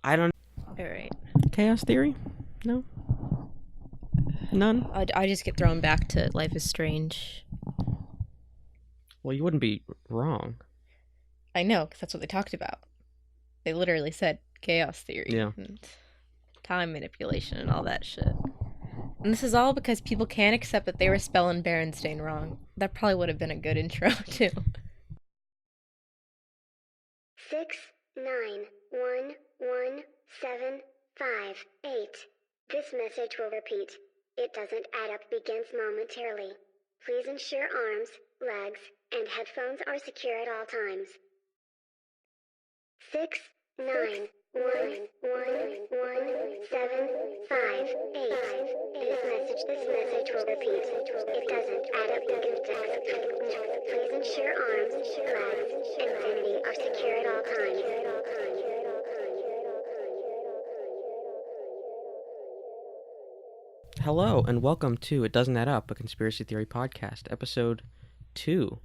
I don't... All right. Chaos theory? No? None? I just get thrown back to Life is Strange. Well, you wouldn't be wrong. I know, because that's what they talked about. They literally said chaos theory. Yeah. And time manipulation and all that shit. And this is all because people can't accept that they were spelling Berenstain wrong. That probably would have been a good intro, too. 6, 9, 1, 1, 7, 5, 8. This message will repeat. It doesn't add up begins momentarily. Please ensure arms, legs, and headphones are secure at all times. 6, 9, 1, 7, 5, 8. This message will repeat. It doesn't add up begins. Please ensure arms, legs, and vicinity are secure at all times. Hello, and welcome to It Doesn't Add Up, a conspiracy theory podcast, episode 2.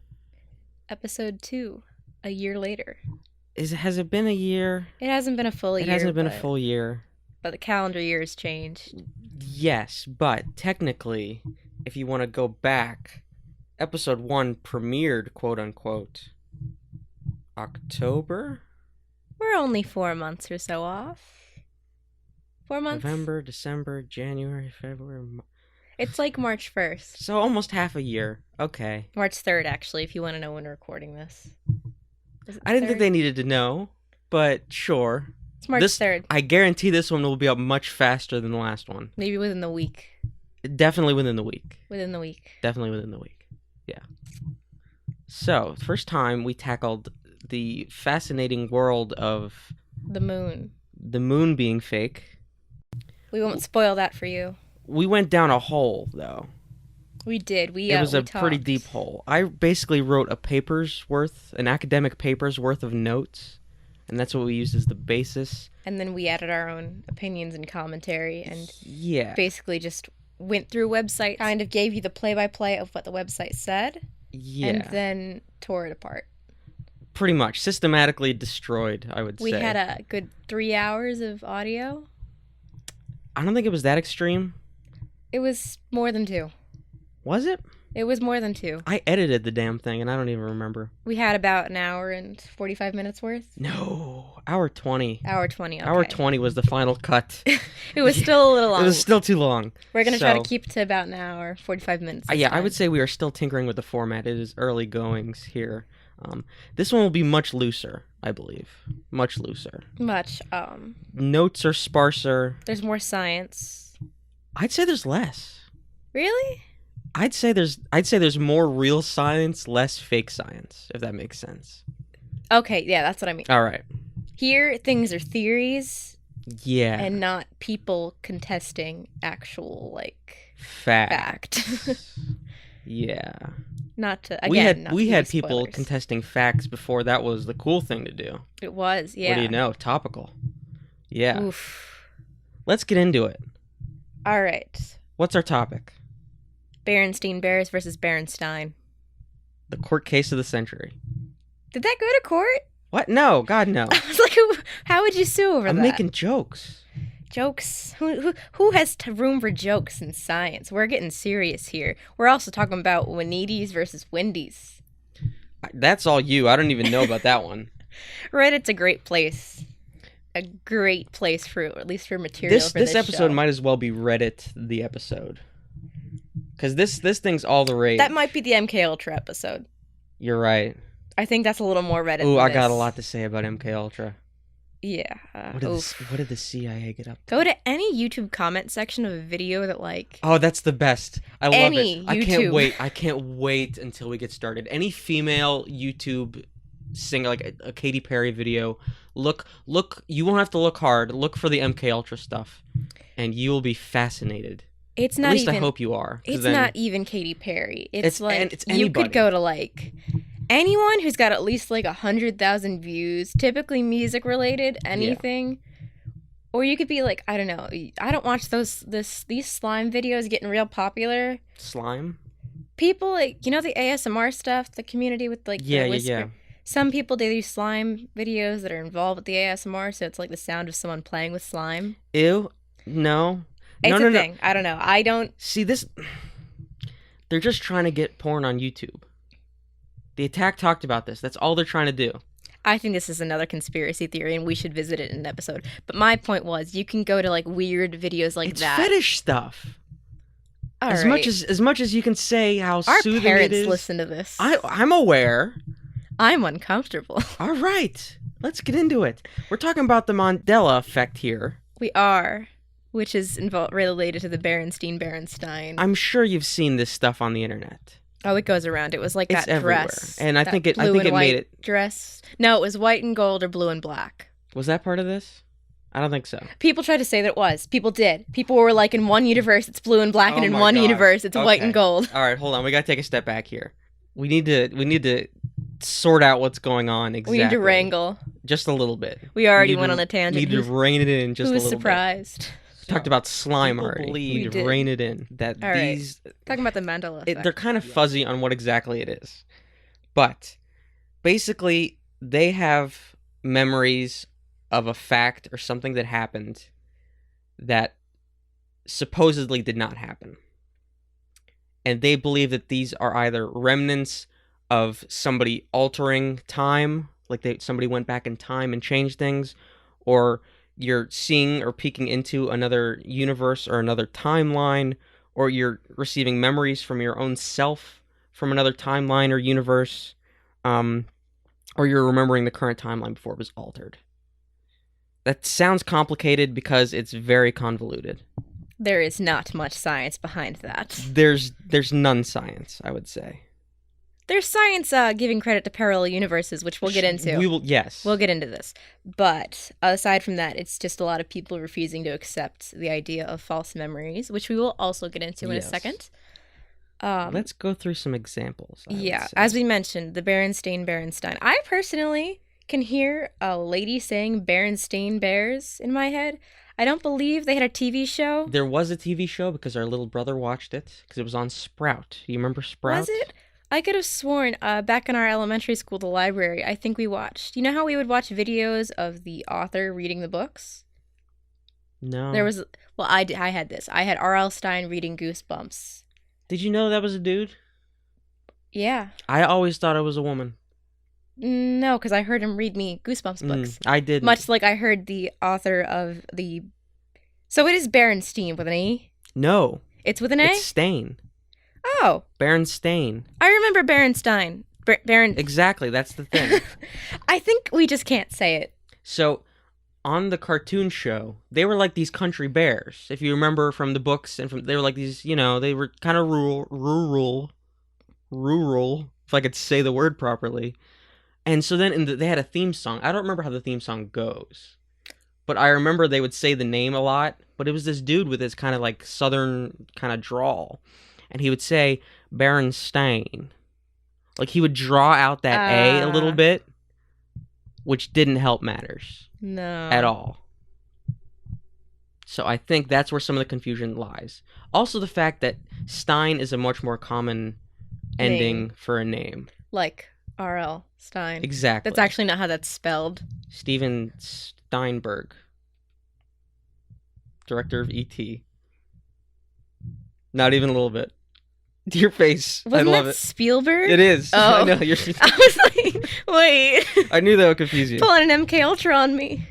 Episode 2, a year later. Has it been a year? It hasn't been a full year. It hasn't been a full year. But the calendar year has changed. Yes, but technically, if you want to go back, episode 1 premiered, quote-unquote, October? We're only 4 months or so off. 4 months? November, December, January, February... It's like March 1st. So almost half a year. Okay. March 3rd, actually, if you want to know when we're recording this. I didn't think they needed to know, but sure. It's March 3rd. I guarantee this one will be up much faster than the last one. Maybe within the week. Definitely within the week. Within the week. Definitely within the week. Yeah. So, first time we tackled the fascinating world of... The moon. The moon being fake. We won't spoil that for you. We went down a hole, though. We did. It was a pretty deep hole. I basically wrote an academic paper's worth of notes, and that's what we used as the basis. And then we added our own opinions and commentary, and basically just went through websites, kind of gave you the play-by-play of what the website said, and then tore it apart. Pretty much. Systematically destroyed, I would say. We had a good 3 hours of audio. I don't think it was that extreme. It was more than 2. Was it? It was more than 2. I edited the damn thing, and I don't even remember. We had about an hour and 45 minutes worth. No, hour 20. Hour 20, okay. Hour 20 was the final cut. It was still a little long. It was still too long. We're going to try to keep it to about an hour, 45 minutes. I would say we are still tinkering with the format. It is early goings here. This one will be much looser, I believe. Much looser. Much. Notes are sparser. There's more science. I'd say there's less. Really? I'd say there's more real science, less fake science, if that makes sense. Okay, yeah, that's what I mean. All right. Here, things are theories. Yeah. And not people contesting actual, fact. Yeah. Not to, again, we had spoilers. people contesting facts before that was the cool thing to do. It was, yeah. What do you know? Topical. Yeah. Oof. Let's get into it. All right. What's our topic? Berenstain Bears versus Berenstain. The court case of the century. Did that go to court? What? No. God, no. I was like, how would you sue over that? I'm making jokes. Jokes? Who has room for jokes in science? We're getting serious here. We're also talking about Wendy's versus Wendy's. That's all you. I don't even know about that one. Reddit's a great place. A great place for, at least for material for this episode show. Might as well be Reddit the episode. Because this thing's all the rage. That might be the MKUltra episode. You're right. I think that's a little more Reddit Ooh, than I this. got a lot to say about MKUltra. Yeah. What did the CIA get up to? Go to any YouTube comment section of a video that Oh, that's the best. I love it. YouTube. I can't wait until we get started. Any female YouTube singer, like a Katy Perry video, look, you won't have to look hard. Look for the MKUltra stuff, and you will be fascinated. It's not At least even, I hope you are. It's not even Katy Perry. It's it's you could go to anyone who's got at least 100,000 views, typically music related, anything. Yeah. Or you could be I don't know. I don't watch these slime videos getting real popular. Slime? People the ASMR stuff, the community with the whisker. Some people, they do slime videos that are involved with the ASMR, so it's like the sound of someone playing with slime. Ew. No. It's No. a thing. I don't know. I don't... See, this... They're just trying to get porn on YouTube. The Attack talked about this. That's all they're trying to do. I think this is another conspiracy theory, and we should visit it in an episode. But my point was, you can go to, like, weird videos like It's that. fetish stuff. All as right. much as you can say how Our soothing parents it is. listen to this. I'm aware. I'm uncomfortable. All right. Let's get into it. We're talking about the Mandela Effect here. We are, which is related to the Berenstain. I'm sure you've seen this stuff on the internet. Oh, it goes around. It was like It's that everywhere. dress. And I that think it blue and made white it. dress. No, it was white and gold or blue and black. Was that part of this? I don't think so. People tried to say that it was. People did. People were like, in one universe it's blue and black, and Oh in my one God. universe it's white Okay. and gold. All right, hold on. We got to take a step back here. We need to sort out what's going on exactly. We need to wrangle. Just a little bit. We already Need went to- on a tangent. Need to rein it in just a Who's little surprised? bit. Talked about slime people already. believe- We We need to did. rein it in. That All right. these Talking about the Mandela effect. they're kind of fuzzy on what exactly it is. But basically they have memories of a fact or something that happened that supposedly did not happen. And they believe that these are either remnants of somebody altering time, like somebody went back in time and changed things, or you're seeing or peeking into another universe or another timeline, or you're receiving memories from your own self from another timeline or universe, or you're remembering the current timeline before it was altered. That sounds complicated because it's very convoluted. There is not much science behind that. There's none science, I would say. There's science giving credit to parallel universes, which we'll get into. Yes. We'll get into this. But aside from that, it's just a lot of people refusing to accept the idea of false memories, which we will also get into in a Yes. second. Let's go through some examples. I would Yeah, say. as we mentioned, the Berenstain. I personally can hear a lady saying Berenstain Bears in my head. I don't believe they had a TV show. There was a TV show because our little brother watched it because it was on Sprout. You remember Sprout? Was it? I could have sworn back in our elementary school, the library, I think we watched. You know how we would watch videos of the author reading the books? No. There was, well, I had this. I had R.L. Stine reading Goosebumps. Did you know that was a dude? Yeah. I always thought it was a woman. No, because I heard him read me Goosebumps books. I didn't. Much like I heard the author of the... So it is Berenstain with an E? No. It's with an A? It's Stain. Oh. Berenstain. I remember Berenstain. Exactly. That's the thing. I think we just can't say it. So, on the cartoon show, they were like these country bears. If you remember from the books, and they were like these, they were kind of rural, if I could say the word properly. And so then they had a theme song. I don't remember how the theme song goes, but I remember they would say the name a lot. But it was this dude with this kind of like southern kind of drawl, and he would say Berenstain. Like he would draw out that A a little bit, which didn't help matters. No. At all. So I think that's where some of the confusion lies. Also the fact that Stein is a much more common ending for a name. Like R.L. Stine. Exactly. That's actually not how that's spelled. Steven Steinberg. Director of E.T. Not even a little bit. Your face. Wasn't I love that it. Spielberg? It is. Oh. I know. I was like, wait. I knew that would confuse you. Pulling an MK Ultra on me.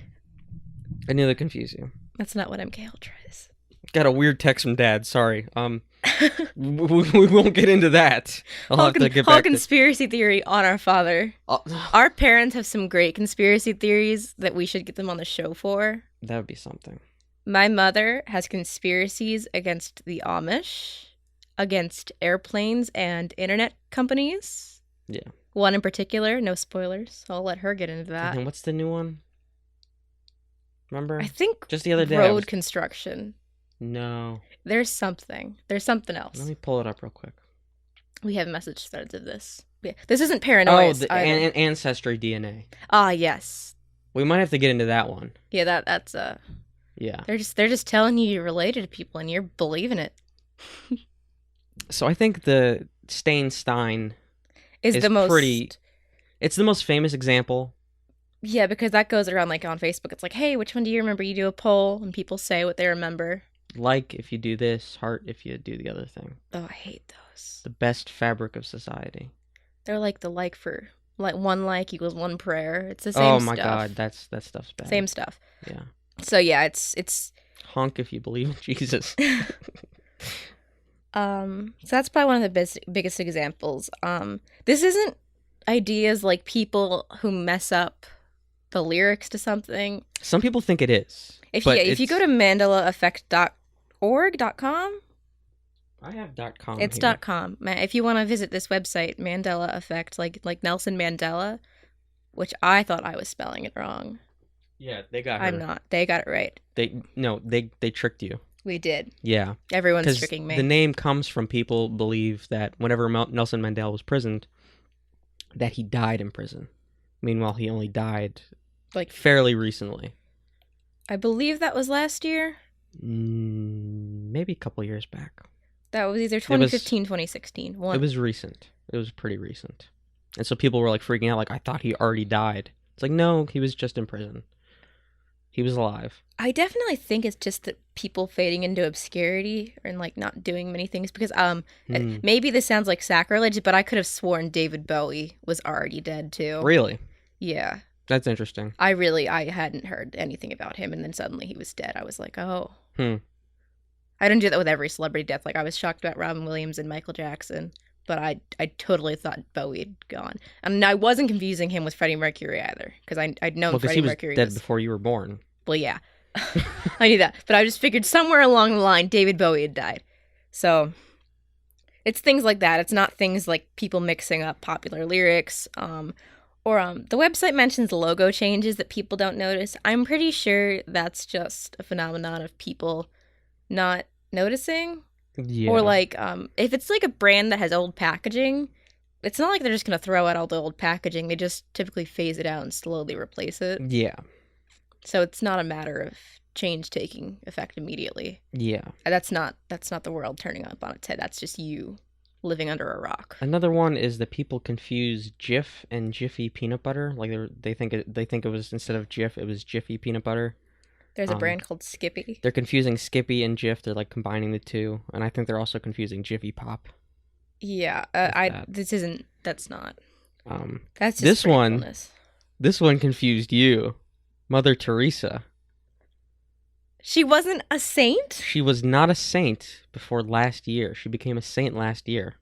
I knew that would confuse you. That's not what MK Ultra is. Got a weird text from Dad. Sorry. We won't get into that. I'll have to get whole back to... conspiracy theory on our father. Our parents have some great conspiracy theories that we should get them on the show for. That would be something. My mother has conspiracies against the Amish, against airplanes and internet companies. Yeah. One in particular, no spoilers. I'll let her get into that. And what's the new one? Remember? I think Just the other day. road construction. No. There's something. There's something else. Let me pull it up real quick. We have message threads of this. Yeah. This isn't paranoia. Oh, the ancestry DNA. Ah, yes. We might have to get into that one. Yeah, that's Yeah. they're just telling you you're related to people and you're believing it. So I think the Stein Is the most pretty It's the most famous example. Yeah, because that goes around like on Facebook. It's like, hey, which one do you remember? You do a poll and people say what they remember. Like if you do this, heart if you do the other thing. Oh, I hate those. The best fabric of society. They're like the like for like one like equals one prayer. It's the same stuff. Oh my god, that stuff's bad. Same stuff. Yeah. So yeah, it's honk if you believe in Jesus. So that's probably one of the biggest examples. This isn't ideas like people who mess up the lyrics to something. Some people think it is. If you go to mandelaeffect.org.com, I have .com. It's here. .com. If you want to visit this website, Mandela Effect, like Nelson Mandela, which I thought I was spelling it wrong. Yeah, they got her. I'm not. They got it right. They tricked you. We did. Yeah. Everyone's tricking me. The name comes from people believe that whenever Nelson Mandela was imprisoned, that he died in prison. Meanwhile, he only died like fairly recently. I believe that was last year. Maybe a couple years back. That was either 2015, 2016. It was recent. It was pretty recent. And so people were like freaking out, like, I thought he already died. It's like, no, he was just in prison. He was alive. I definitely think it's just that people fading into obscurity and like not doing many things because maybe this sounds like sacrilege, but I could have sworn David Bowie was already dead too. Really? Yeah. That's interesting. I hadn't heard anything about him, and then suddenly he was dead. I was like, oh. I didn't do that with every celebrity death. Like I was shocked about Robin Williams and Michael Jackson, but I totally thought Bowie had gone. And I wasn't confusing him with Freddie Mercury either, because I'd known Freddie Mercury dead before you were born. Well, yeah. I knew that. But I just figured somewhere along the line, David Bowie had died. So it's things like that. It's not things like people mixing up popular lyrics. The website mentions logo changes that people don't notice. I'm pretty sure that's just a phenomenon of people not noticing. Yeah. Or like, if it's like a brand that has old packaging, it's not like they're just going to throw out all the old packaging. They just typically phase it out and slowly replace it. Yeah. So it's not a matter of change taking effect immediately. Yeah. That's not the world turning up on its head. That's just you living under a rock. Another one is that people confuse Jif and Jiffy peanut butter. Like they think it was, instead of Jif, it was Jiffy peanut butter. There's a brand called Skippy. They're confusing Skippy and Jif. They're like combining the two, and I think they're also confusing Jiffy Pop. Yeah, that's not. That's just this one. This one confused you. Mother Teresa. She wasn't a saint? She was not a saint before last year. She became a saint last year.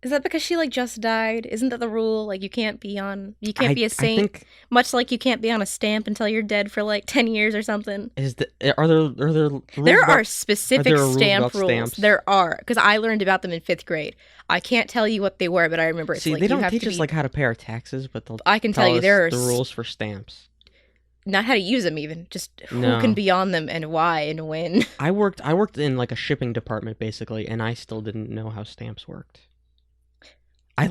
Is that because she like just died? Isn't that the rule? Like you can't be a saint, much like you can't be on a stamp until you're dead for like 10 years or something. There are specific stamp rules. Stamps? There are, because I learned about them in 5th grade. I can't tell you what they were, but I remember it's they don't teach us like how to pay our taxes, but I can tell you there are the rules for stamps. Not how to use them, even just who can be on them and why and when. I worked in like a shipping department basically, and I still didn't know how stamps worked. I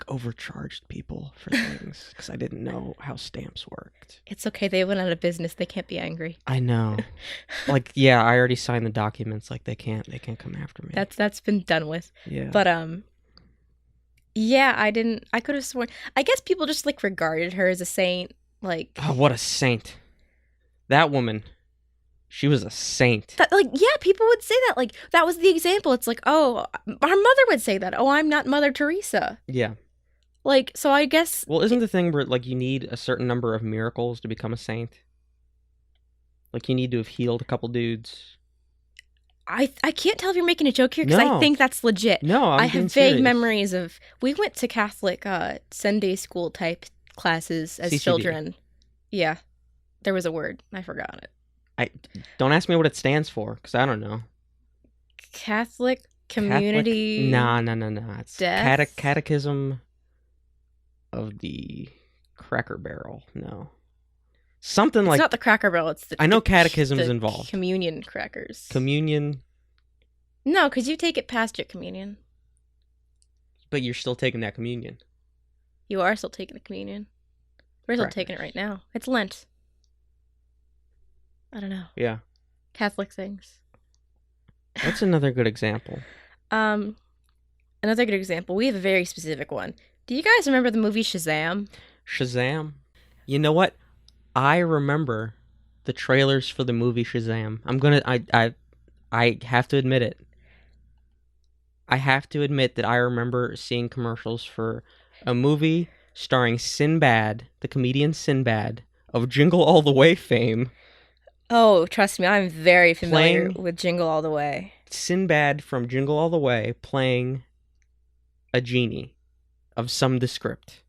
overcharged people for things because I didn't know how stamps worked. It's okay. They went out of business. They can't be angry. I know. I already signed the documents. Like they can't come after me. That's been done with. Yeah. But I could have sworn. I guess people just like regarded her as a saint. Like, oh, what a saint. That woman. She was a saint. People would say that. Like, that was the example. It's like, oh, our mother would say that. Oh, I'm not Mother Teresa. Yeah. Like, so I guess... Well, isn't the thing where, like, you need a certain number of miracles to become a saint? Like, you need to have healed a couple dudes. I can't tell if you're making a joke here, because I think that's legit. No, I have vague memories of... We went to Catholic Sunday school type classes as children. Yeah. There was a word. I forgot it. Don't ask me what it stands for, because I don't know. Catholic community. No. It's death? Catechism of the Cracker Barrel. No, something like. It's not the Cracker Barrel. It's the. I know catechism's involved. Communion crackers. Communion. No, because you take it past your communion. But you're still taking that communion. You are still taking the communion. We're still taking it right now. It's Lent. I don't know. Yeah. Catholic things. That's another good example. Another good example. We have a very specific one. Do you guys remember the movie Shazam? Shazam. You know what? I remember the trailers for the movie Shazam. I have to admit it. I have to admit that I remember seeing commercials for a movie starring Sinbad, the comedian Sinbad, of Jingle All the Way fame. Oh, trust me, I'm very familiar Playing- with Jingle All the Way. Sinbad from Jingle All the Way playing a genie of some descript.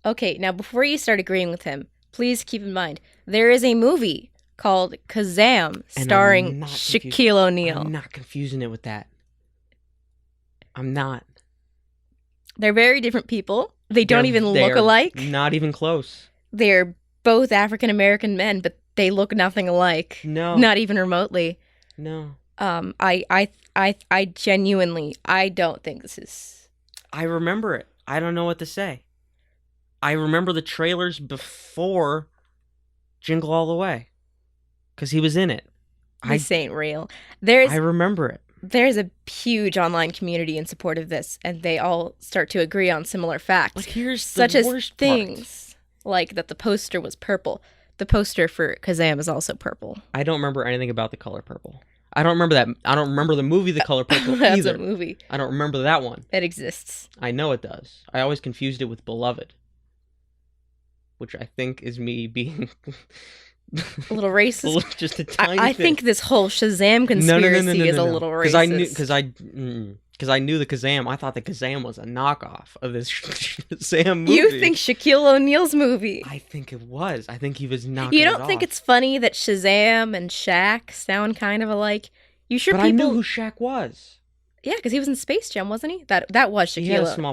Okay, now before you start agreeing with him, please keep in mind there is a movie called Kazam And I'm starring not confused- Shaquille O'Neal. I'm not confusing it with that. I'm not. They're very different people. They don't even look They're alike. Not even close. They're both African American men, but they look nothing alike. No. Not even remotely. No. I genuinely, I don't think this is. I remember it. I don't know what to say. I remember the trailers before Jingle All the Way. Because he was in it. This ain't real. I remember it. There's a huge online community in support of this, and they all start to agree on similar facts. But here's such the as worst things like that the poster was purple. The poster for Kazam is also purple. I don't remember anything about The Color Purple. I don't remember that. I don't remember the movie The Color Purple That's either. a movie. I don't remember that one. It exists. I know it does. I always confused it with Beloved, which I think is me being A little racist. just a tiny I bit. think this whole Shazam conspiracy is a little racist. Because I knew the Kazam. I thought the Kazam was a knockoff of this Shazam movie. You think Shaquille O'Neal's movie? I think it was. I think he was knocking You it don't think off. it's funny that Shazam and Shaq sound kind of alike? You sure But people? I knew who Shaq was. Yeah, because he was in Space Jam, wasn't he? That was Shaquille.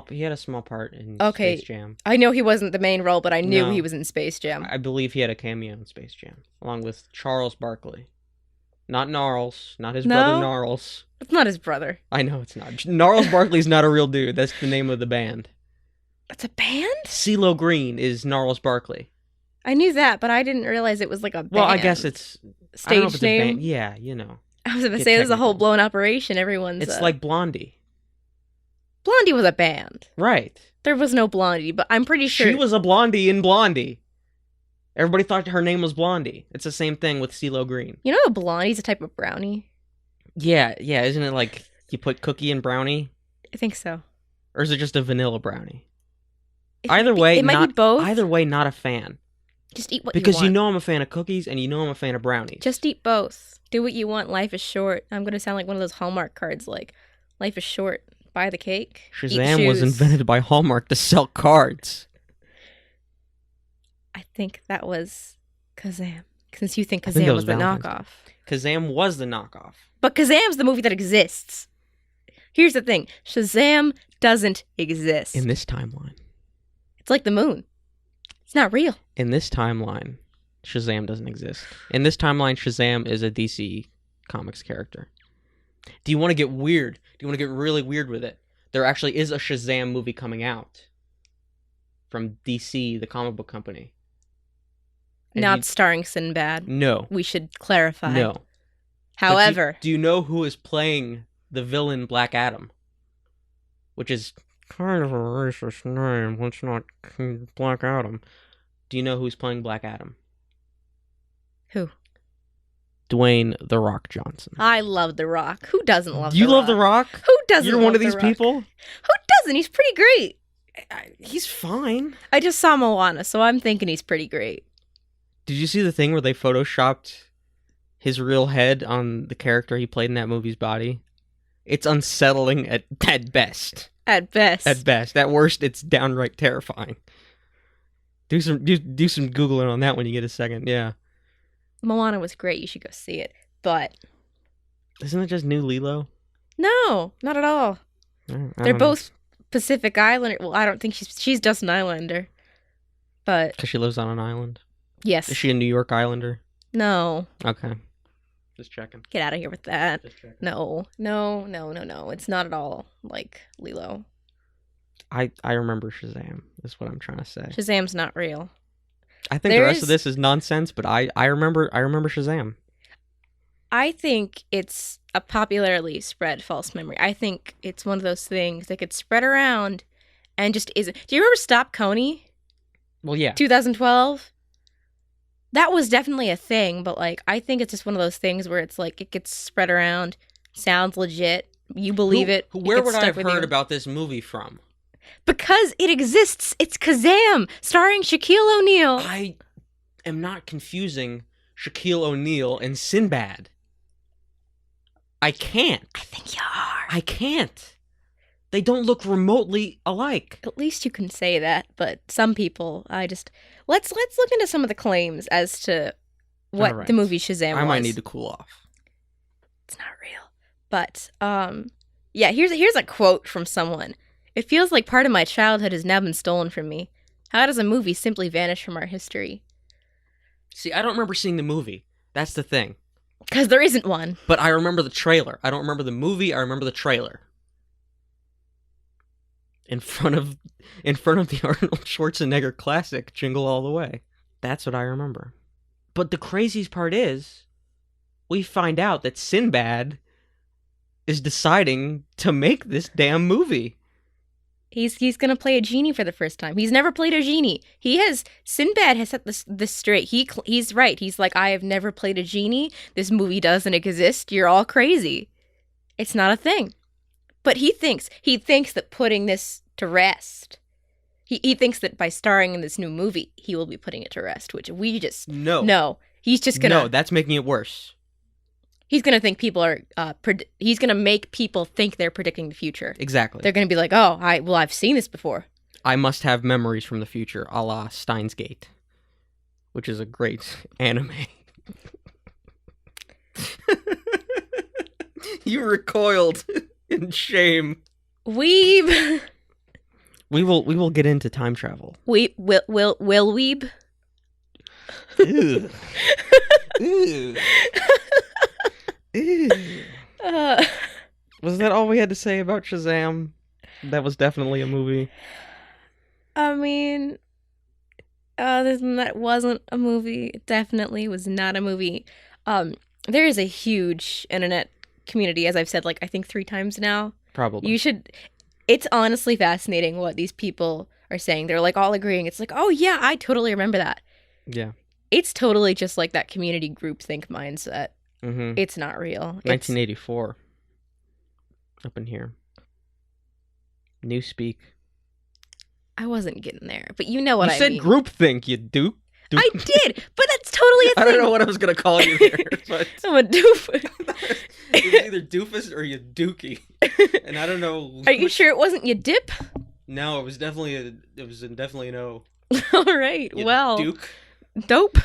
He had a small part in Okay. Space Jam. I know he wasn't the main role, but I knew No. he was in Space Jam. I believe he had a cameo in Space Jam, along with Charles Barkley. Not Gnarls, not his brother No? Gnarls. It's not his brother. I know it's not. Gnarls Barkley's not a real dude. That's the name of the band. That's a band? CeeLo Green is Gnarls Barkley. I knew that, but I didn't realize it was like a band. Well, I guess it's I don't know if stage it's a name. band. Yeah, you know. I was going to Get say this is a whole technical. blown operation. Everyone's It's like Blondie. Blondie was a band. Right. There was no Blondie, but I'm pretty sure She was a blondie in Blondie. Everybody thought her name was Blondie. It's the same thing with CeeLo Green. You know, a Blondie's a type of brownie. Yeah, isn't it like you put cookie in brownie? I think so. Or is it just a vanilla brownie? It Either might be- way, it might not be both. Either way, not a fan. Just eat what Because you want. you know I'm a fan of cookies and you know I'm a fan of brownies. Just eat both. Do what you want. Life is short. I'm going to sound like one of those Hallmark cards like, life is short. Buy the cake. eat Shazam was shoes. invented by Hallmark to sell cards. I think that was Kazam. Since you think I think Kazam that was was the Valentine's knockoff. Kazam was the knockoff. But Kazam's the movie that exists. Here's the thing. Shazam doesn't exist. In this timeline. It's like the moon. It's not real. In this timeline, Shazam doesn't exist. In this timeline, Shazam is a DC Comics character. Do you want to get weird? Do you want to get really weird with it? There actually is a Shazam movie coming out from DC, the comic book company. And Not starring Sinbad. No. We should clarify. No. But However, do you know who is playing the villain Black Adam? Which is kind of a racist name. It's not Black Adam. Do you know who's playing Black Adam? who? Dwayne The Rock Johnson. I love The Rock. Who doesn't love You The love Rock? The Rock? Who doesn't You're love one of The these Rock? people? Who doesn't? He's pretty great. He's fine. I just saw Moana, so I'm thinking he's pretty great. Did you see the thing where they photoshopped his real head on the character he played in that movie's body? It's unsettling at best. At best. At best. At worst, it's downright terrifying. Do some Googling on that when you get a second. Yeah. Moana was great. You should go see it. But Isn't it just New Lilo? no, not at all. I don't They're know. both Pacific Islander. Well, I don't think she's just an Islander. But Because she lives on an island. yes. Is she a New York Islander? No. Okay. Just checking. Get out of here with that. Just checking. No. It's not at all like Lilo. I remember Shazam, is what I'm trying to say. Shazam's not real. I think the rest of There's- this is nonsense, but I remember Shazam. I think it's a popularly spread false memory. I think it's one of those things that gets spread around and just isn't. Do you remember Stop Coney? Well, yeah. 2012? That was definitely a thing, but like I think it's just one of those things where it's like it gets spread around, sounds legit, you believe it. Where would I have heard about this movie from? Because it exists. It's Kazam, starring Shaquille O'Neal. I am not confusing Shaquille O'Neal and Sinbad. I can't. I think you are. I can't. They don't look remotely alike. At least you can say that, but some people, let's look into some of the claims as to what the movie Shazam was. I might need to cool off. It's not real. But yeah, here's a quote from someone. It feels like part of my childhood has now been stolen from me. How does a movie simply vanish from our history? See, I don't remember seeing the movie. That's the thing. Because there isn't one. But I remember the trailer. I don't remember the movie. I remember the trailer. In front of the Arnold Schwarzenegger classic, Jingle All the Way. That's what I remember. But the craziest part is, we find out that Sinbad is deciding to make this damn movie. He's gonna play a genie for the first time. He's never played a genie. Sinbad has set this straight. He's right. He's like, I have never played a genie. This movie doesn't exist. You're all crazy. It's not a thing. But he thinks that putting this to rest. He thinks that by starring in this new movie, he will be putting it to rest. Which we just no. He's just gonna. No, that's making it worse. He's gonna think people are. He's gonna make people think they're predicting the future. Exactly. They're gonna be like, oh, I've seen this before. I must have memories from the future, a la Steins Gate, which is a great anime. You recoiled in shame. Weeb. We will get into time travel. Will Weeb. Ew. Ew. Ew. Was that all we had to say about Shazam? That was definitely a movie. I mean, other than that wasn't a movie. It definitely was not a movie. There is a huge internet community, as I've said, like I think 3 times now. Probably. It's honestly fascinating what these people are saying. They're like all agreeing. It's like, oh yeah, I totally remember that. Yeah. It's totally just like that community groupthink mindset. Mm-hmm. It's not real. 1984. Up in here. Newspeak. I wasn't getting there, but you know what I mean. You said groupthink, you duke. I did, but that's totally a thing. I don't know what I was going to call you there. But I'm a doofus. It was either doofus or you dookie. And I don't know. Are you sure it wasn't you dip? No, it was definitely a no. All right, You well. Duke. Dope.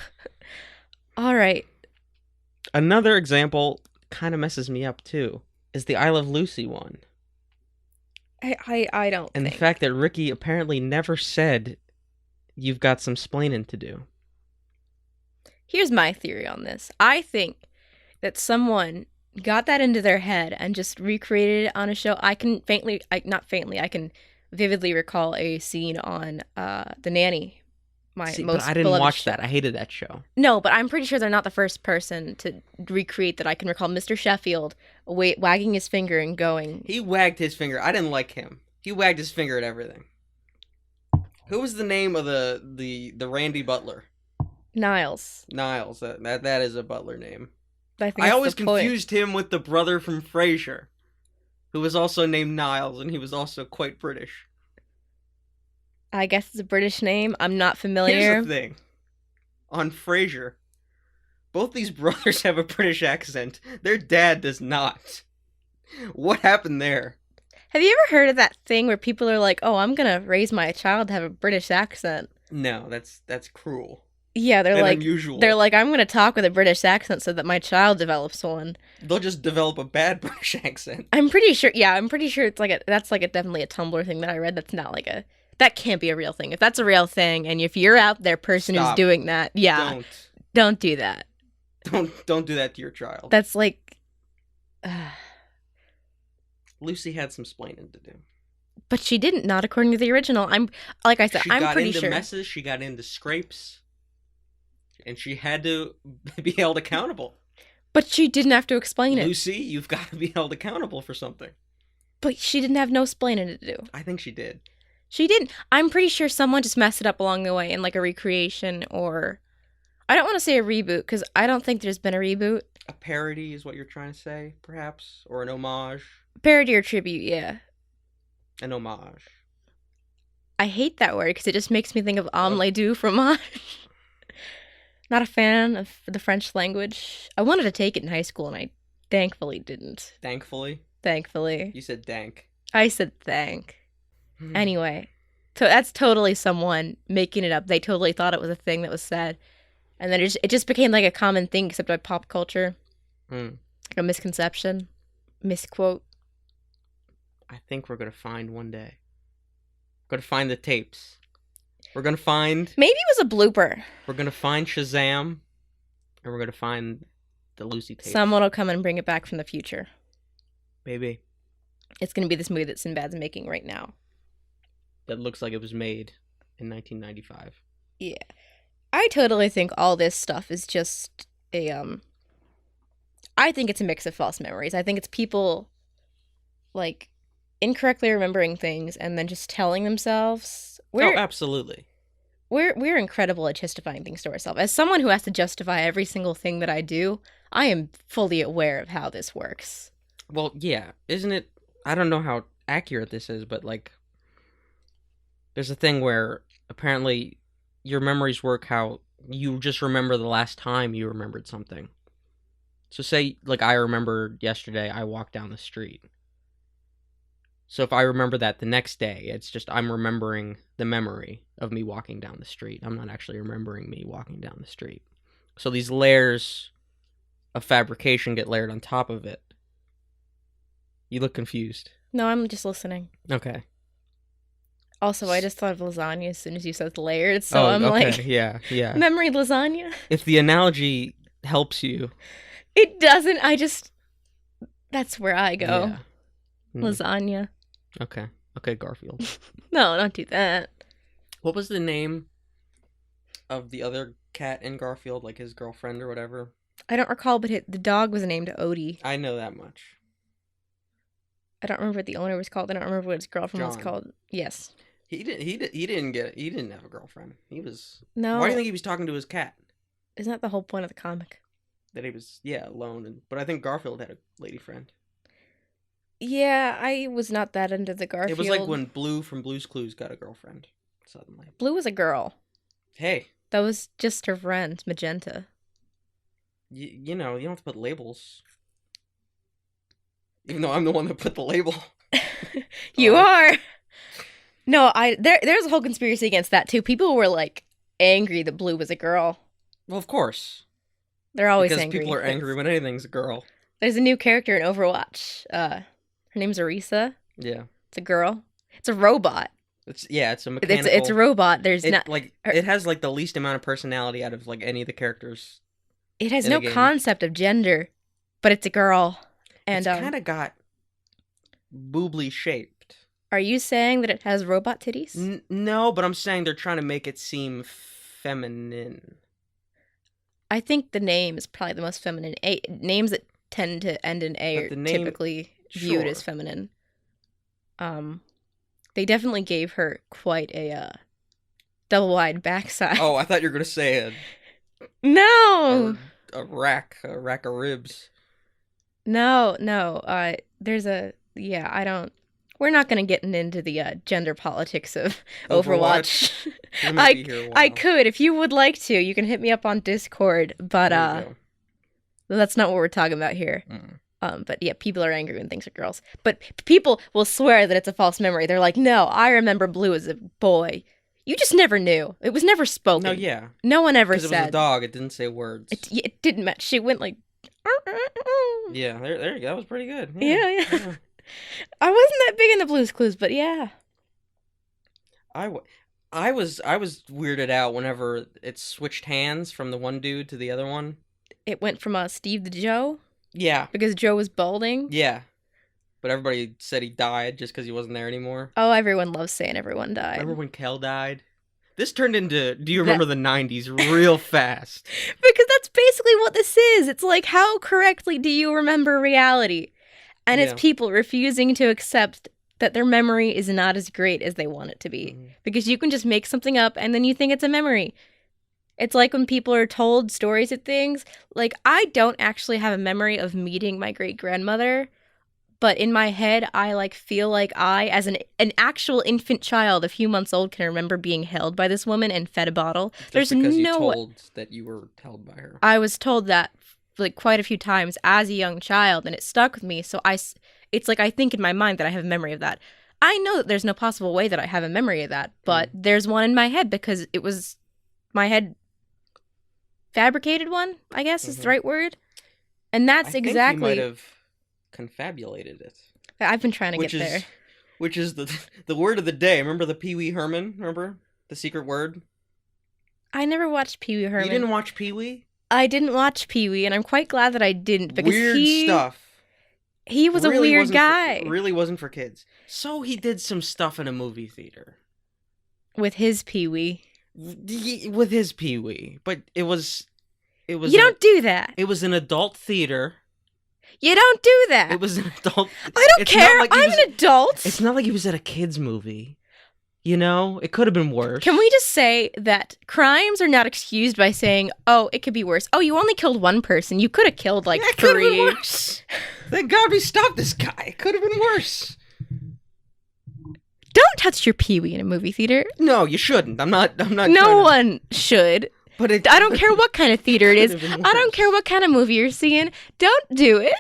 All right. Another example kind of messes me up too is the I Love Lucy one. I don't And think. the fact that Ricky apparently never said, you've got some splaining to do. Here's my theory on this. I think that someone got that into their head and just recreated it on a show. I can vividly recall a scene on The Nanny. But I didn't watch that. I hated that show. No, but I'm pretty sure they're not the first person to recreate that. I can recall Mr. Sheffield wagging his finger and going. He wagged his finger. I didn't like him. He wagged his finger at everything. Who was the name of the Randy Butler? Niles. Niles. That is a Butler name. I always confused him with the brother from Frasier, who was also named Niles, and he was also quite British. I guess it's a British name. I'm not familiar. Here's the thing. On Frasier, both these brothers have a British accent. Their dad does not. What happened there? Have you ever heard of that thing where people are like, oh, I'm going to raise my child to have a British accent? No, that's cruel. Yeah, they're like unusual. They're like, I'm going to talk with a British accent so that my child develops one. They'll just develop a bad British accent. I'm pretty sure it's that's definitely a Tumblr thing that I read. That's not that can't be a real thing. If that's a real thing, and if you're out there, person who's doing that, yeah, don't do that. Don't do that to your child. That's like, Lucy had some splaining to do, but she didn't. Not according to the original. I'm pretty sure. She got into messes. She got into scrapes, and she had to be held accountable. But she didn't have to explain it. Lucy, you've got to be held accountable for something. But she didn't have no explaining to do. I think she did. She didn't. I'm pretty sure someone just messed it up along the way in like a recreation or I don't want to say a reboot because I don't think there's been a reboot. A parody is what you're trying to say, perhaps? Or an homage? Parody or tribute, yeah. An homage. I hate that word because it just makes me think of omelette du fromage. Not a fan of the French language. I wanted to take it in high school and I thankfully didn't. Thankfully? Thankfully. You said dank. I said thank. Anyway, so that's totally someone making it up. They totally thought it was a thing that was said. And then it just became like a common thing except by pop culture. Like a misconception. Misquote. I think we're going to find one day. We're going to find the tapes. We're going to find... Maybe it was a blooper. We're going to find Shazam. And we're going to find the Lucy tapes. Someone will come and bring it back from the future. Maybe. It's going to be this movie that Sinbad's making right now. That looks like it was made in 1995. Yeah. I totally think all this stuff is just I think it's a mix of false memories. I think it's people, like, incorrectly remembering things and then just telling themselves. Absolutely. We're incredible at justifying things to ourselves. As someone who has to justify every single thing that I do, I am fully aware of how this works. Well, yeah. Isn't it... I don't know how accurate this is, but, like... There's a thing where, apparently... your memories work how you just remember the last time you remembered something. So say, like, I remember yesterday I walked down the street. So if I remember that the next day, it's just I'm remembering the memory of me walking down the street. I'm not actually remembering me walking down the street. So these layers of fabrication get layered on top of it. You look confused. No, I'm just listening. Okay. Also, I just thought of lasagna as soon as you said layered, so I'm like... Yeah. Memory lasagna? If the analogy helps you... It doesn't, that's where I go. Yeah. Lasagna. Okay, Garfield. No, don't do that. What was the name of the other cat in Garfield, like his girlfriend or whatever? I don't recall, but the dog was named Odie. I know that much. I don't remember what the owner was called. I don't remember what his girlfriend was John. called. Yes. He didn't have a girlfriend. He was... No. Why do you think he was talking to his cat? Isn't that the whole point of the comic? That he was, alone. But I think Garfield had a lady friend. Yeah, I was not that into the Garfield. It was like when Blue from Blue's Clues got a girlfriend, suddenly. Blue was a girl. Hey. That was just her friend, Magenta. You don't have to put labels. Even though I'm the one that put the label. You are. No, there's a whole conspiracy against that too. People were like angry that Blue was a girl. Well, of course. They're always because angry. Because people are angry when anything's a girl. There's a new character in Overwatch. Her name's Arisa. Yeah. It's a girl. It's a robot. It's a mechanical. It's a robot. It has like the least amount of personality out of like any of the characters. It has no concept of gender, but it's a girl. And it's kind of got boobly shaped. Are you saying that it has robot titties? No, but I'm saying they're trying to make it seem feminine. I think the name is probably the most feminine. Names that tend to end in A are typically viewed as feminine. They definitely gave her quite a double wide backside. Oh, I thought you were gonna say no a rack of ribs. No. We're not going to get into the gender politics of Overwatch. I could, if you would like to. You can hit me up on Discord, but that's not what we're talking about here. But yeah, people are angry when things are girls. But people will swear that it's a false memory. They're like, no, I remember Blue as a boy. You just never knew. It was never spoken. No, yeah. No one ever said. Because it was a dog. It didn't say words. It didn't match. She went like... Yeah, there you go. That was pretty good. Yeah. I wasn't that big into Blue's Clues, but yeah. I was weirded out whenever it switched hands from the one dude to the other one. It went from Steve to Joe? Yeah. Because Joe was balding? Yeah. But everybody said he died just because he wasn't there anymore. Oh, everyone loves saying everyone died. Remember when Kel died? This turned into, do you remember the 90s real fast? Because that's basically what this is. It's like, how correctly do you remember reality? And it's people refusing to accept that their memory is not as great as they want it to be. Because you can just make something up and then you think it's a memory. It's like when people are told stories of things. Like, I don't actually have a memory of meeting my great-grandmother, but in my head, I like feel like I, as an actual infant child, a few months old, can remember being held by this woman and fed a bottle. Just because you told that you were held by her. I was told that like quite a few times as a young child, and it stuck with me. So it's like I think in my mind that I have a memory of that. I know that there's no possible way that I have a memory of that, but there's one in my head because it was my head fabricated one, I guess is the right word. And that's exactly. I think you might have confabulated it. I've been trying to get there. Which is the word of the day. Remember the Peewee Herman? Remember? The secret word? I never watched Peewee Herman. You didn't watch Peewee? I didn't watch Peewee, and I'm quite glad that I didn't because weird stuff. He was really a weird guy. Really wasn't for kids. So he did some stuff in a movie theater. With his Peewee. With his Peewee. But it was You don't do that. It was an adult theater. You don't do that. It was an adult. I don't care. Like I'm an adult. It's not like he was at a kid's movie. You know, it could have been worse. Can we just say that crimes are not excused by saying, "Oh, it could be worse." Oh, you only killed one person. You could have killed like that 3. Could have been worse. Thank God we stopped this guy. It could have been worse. Don't touch your Peewee in a movie theater. No, you shouldn't. I'm not. No one should. But I don't care what kind of theater it is. I don't care what kind of movie you're seeing. Don't do it.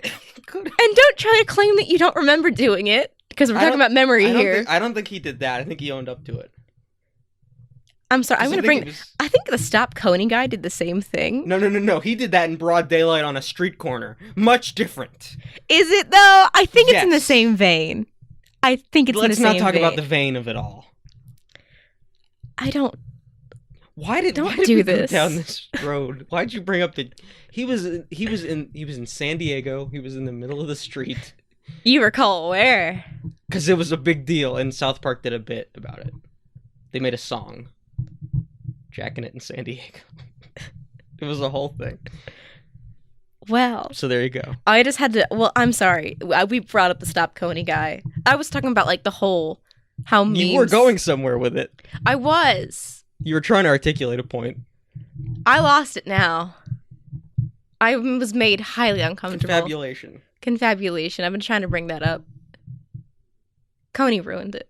And don't try to claim that you don't remember doing it, because we're talking about memory here. I don't think he did that. I think he owned up to it. I'm sorry. I think the Stop Coney guy did the same thing. No. He did that in broad daylight on a street corner. Much different. Is it, though? I think it's in the same vein. I think it's in the same vein. Let's not talk about the vein of it all. I don't. Why did we go down this road? Why'd you bring up the? He was in San Diego. He was in the middle of the street. You recall where? Because it was a big deal, and South Park did a bit about it. They made a song, jacking it in San Diego. It was a whole thing. Well, so there you go. I just had to. Well, I'm sorry. We brought up the Stop Coney guy. I was talking about like the whole how memes. You were going somewhere with it. I was. You were trying to articulate a point. I lost it now. I was made highly uncomfortable. Confabulation. I've been trying to bring that up. Coney ruined it.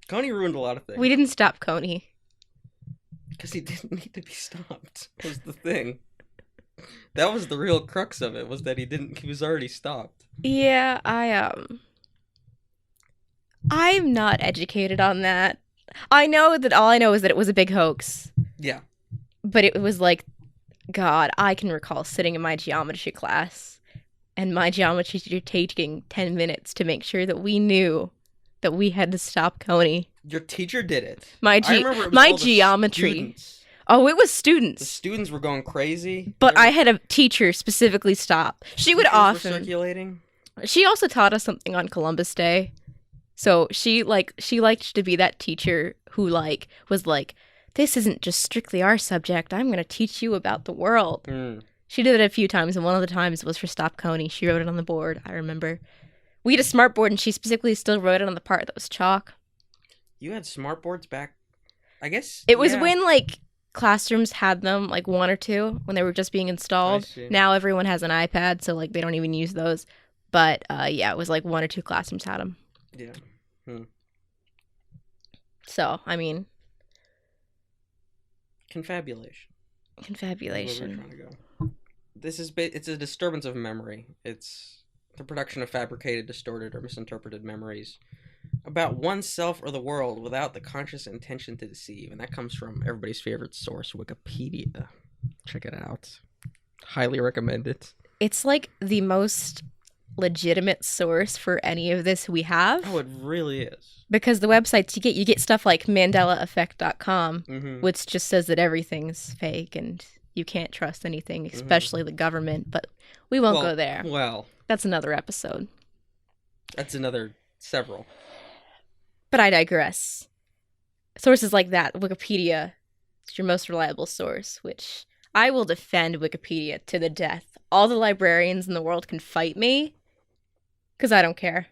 Coney ruined a lot of things. We didn't stop Coney. Because he didn't need to be stopped, was the thing. That was the real crux of it, was that he was already stopped. Yeah, I'm not educated on that. I know that all I know is that it was a big hoax. Yeah. But it was like, God, I can recall sitting in my geometry class and my geometry teacher taking 10 minutes to make sure that we knew that we had to stop Coney. Your teacher did it. My geometry. Students. Oh, it was students. The students were going crazy. But I had a teacher specifically stop. She would often. Were circulating. She also taught us something on Columbus Day. So she liked to be that teacher who was like, this isn't just strictly our subject. I'm going to teach you about the world. She did it a few times, and one of the times was for Stop Coney. She wrote it on the board, I remember. We had a smart board, and she specifically still wrote it on the part that was chalk. You had smart boards back, I guess? It was when, classrooms had them, 1 or 2, when they were just being installed. Now everyone has an iPad, so, they don't even use those. But, it was, 1 or 2 classrooms had them. Yeah. So, I mean... Confabulation. That's where we're trying to go. It's a disturbance of memory. It's the production of fabricated, distorted, or misinterpreted memories about oneself or the world without the conscious intention to deceive. And that comes from everybody's favorite source, Wikipedia. Check it out. Highly recommend it. It's the most legitimate source for any of this we have. Oh, it really is. Because the websites you get stuff like MandelaEffect.com, which just says that everything's fake and you can't trust anything, especially the government. But we won't go there. Well, that's another episode. That's another several. But I digress. Sources like that, Wikipedia, is your most reliable source, which I will defend Wikipedia to the death. All the librarians in the world can fight me, because I don't care.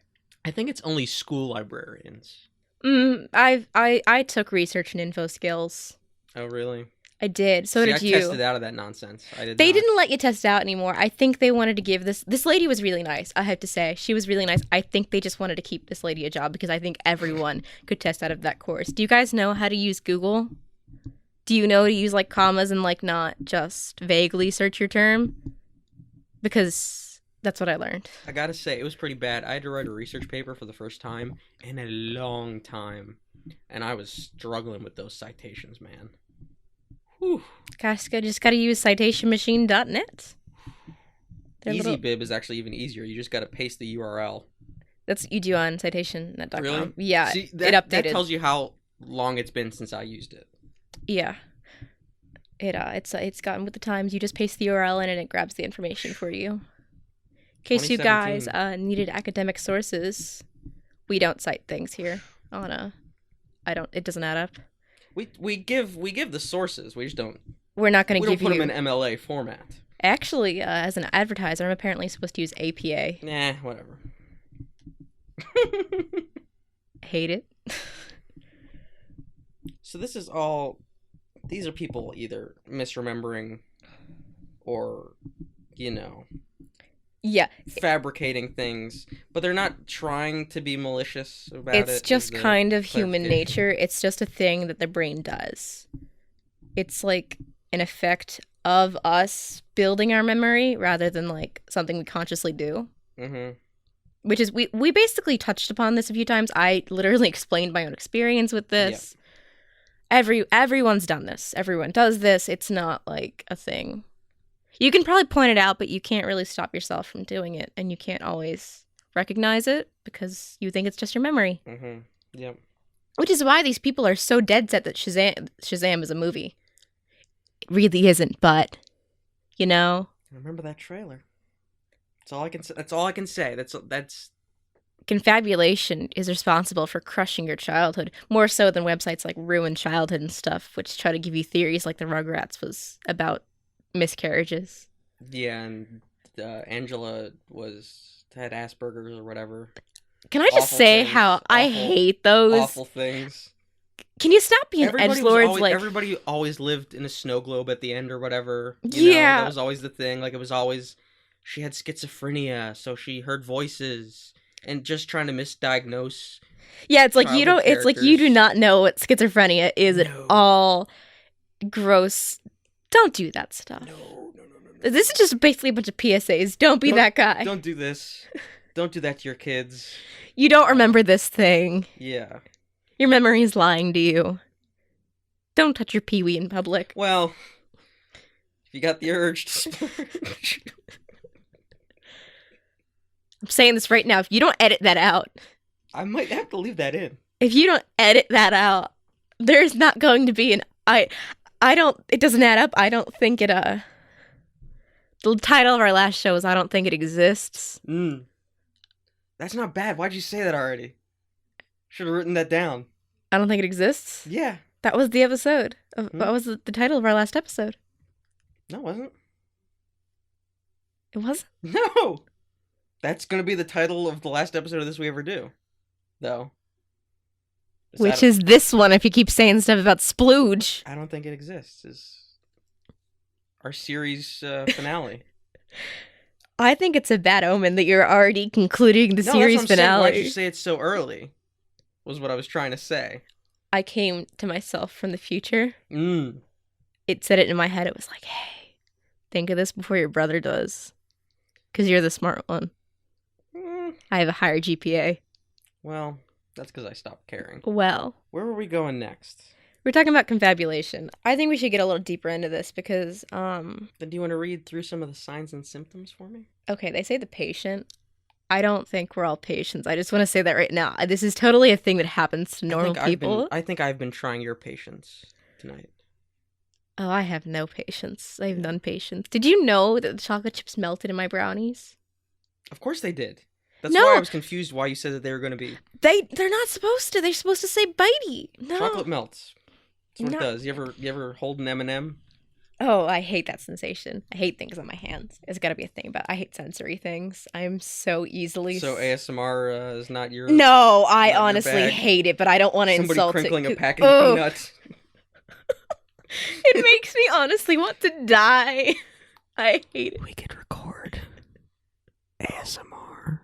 I think it's only school librarians. I took research and info skills. Oh, really? I did. So See, did I you. tested out of that nonsense. I did They not. didn't let you test out anymore. I think they wanted to give this lady was really nice, I have to say. She was really nice. I think they just wanted to keep this lady a job because I think everyone could test out of that course. Do you guys know how to use Google? Do you know to use like commas and like not just vaguely search your term? Because that's what I learned. I gotta say, it was pretty bad. I had to write a research paper for the first time in a long time. And I was struggling with those citations, man. Whew. Gosh, just gotta use citationmachine.net. EasyBib is actually even easier. You just gotta paste the URL. That's what you do on citationnet.com. Really? Yeah, See, it updated. That tells you how long it's been since I used it. Yeah. It's gotten with the times. You just paste the URL in and it grabs the information for you. In case you guys 2017. needed academic sources, we don't cite things here on it doesn't add up. We give the sources. We just don't. We're not going We to don't give put you. them in MLA format. Actually, as an advertiser, I'm apparently supposed to use APA. Nah, whatever. Hate it. So this is all. These are people either misremembering, or, Yeah, fabricating things, but they're not trying to be malicious about it. it's just kind of human clarification. nature. It's just a thing that the brain does. It's like an effect of us building our memory rather than like something we consciously do. Mm-hmm. Which is we basically touched upon this a few times. I literally explained my own experience with this. Everyone's done this. Everyone does this. It's not like a thing. You can probably point it out, but you can't really stop yourself from doing it, and you can't always recognize it because you think it's just your memory. Mm-hmm. Yep. Which is why these people are so dead set that Shazam is a movie. It really isn't, but I remember that trailer. That's all I can say. That's confabulation is responsible for crushing your childhood, more so than websites like Ruin Childhood and stuff, which try to give you theories like the Rugrats was about miscarriages. Yeah, and Angela had Asperger's or whatever. Can I just Awful say things. how I Awful- hate those? Awful things. Can you stop being edgelords? Like Everybody always lived in a snow globe at the end or whatever. Yeah. That was always the thing. Like, it was always she had schizophrenia, so she heard voices and just trying to misdiagnose. yeah, it's like you don't. childhood It's like you do characters. not know what schizophrenia is at No. all. Gross. Don't do that stuff. No. This is just basically a bunch of PSAs. Don't be that guy. Don't do this. Don't do that to your kids. You don't remember this thing. Yeah. Your memory is lying to you. Don't touch your peewee in public. Well, if you got the urge to splurge. I'm saying this right now. If you don't edit that out, I might have to leave that in. if you don't edit that out, there's not going to be an I don't. It doesn't add up. I don't think it. The title of our last show is I don't think it exists. That's not bad. Why'd you say that already? Should have written that down. I don't think it exists. Yeah. That was the episode. That was the title of our last episode. No, it wasn't. It wasn't. No. That's gonna be the title of the last episode of This We Ever Do, though. Which is this one if you keep saying stuff about splooge. I don't think it exists. Is our series finale. I think it's a bad omen that you're already concluding the No, series that's what I'm saying. Why'd finale. you say it so early? Was what I was trying to say. I came to myself from the future. Mm. It said it in my head. It was like, hey, think of this before your brother does. Because you're the smart one. I have a higher GPA. Well, that's because I stopped caring. Well, Where were we going next? we're talking about confabulation. I think we should get a little deeper into this because, Then do you want to read through some of the signs and symptoms for me? okay, they say the patient. I don't think we're all patients. I just want to say that right now. This is totally a thing that happens to normal people. I think I've been trying your patience tonight. Oh, I have no patience. I have none patience. Did you know that the chocolate chips melted in my brownies? Of course they did. That's No. why I was confused why you said that they were going to be. They're not supposed to. They're supposed to say bitey. No. Chocolate melts. That's what No. it does. You ever hold an M&M Oh, I hate that sensation. I hate things on my hands. It's got to be a thing about. I hate sensory things. I'm so easily. So ASMR is not your. No, I not your honestly bag? hate it, but I don't want to Somebody insult crinkling it. a pack of Oh, peanuts. it makes me honestly want to die. I hate it. We could record ASMR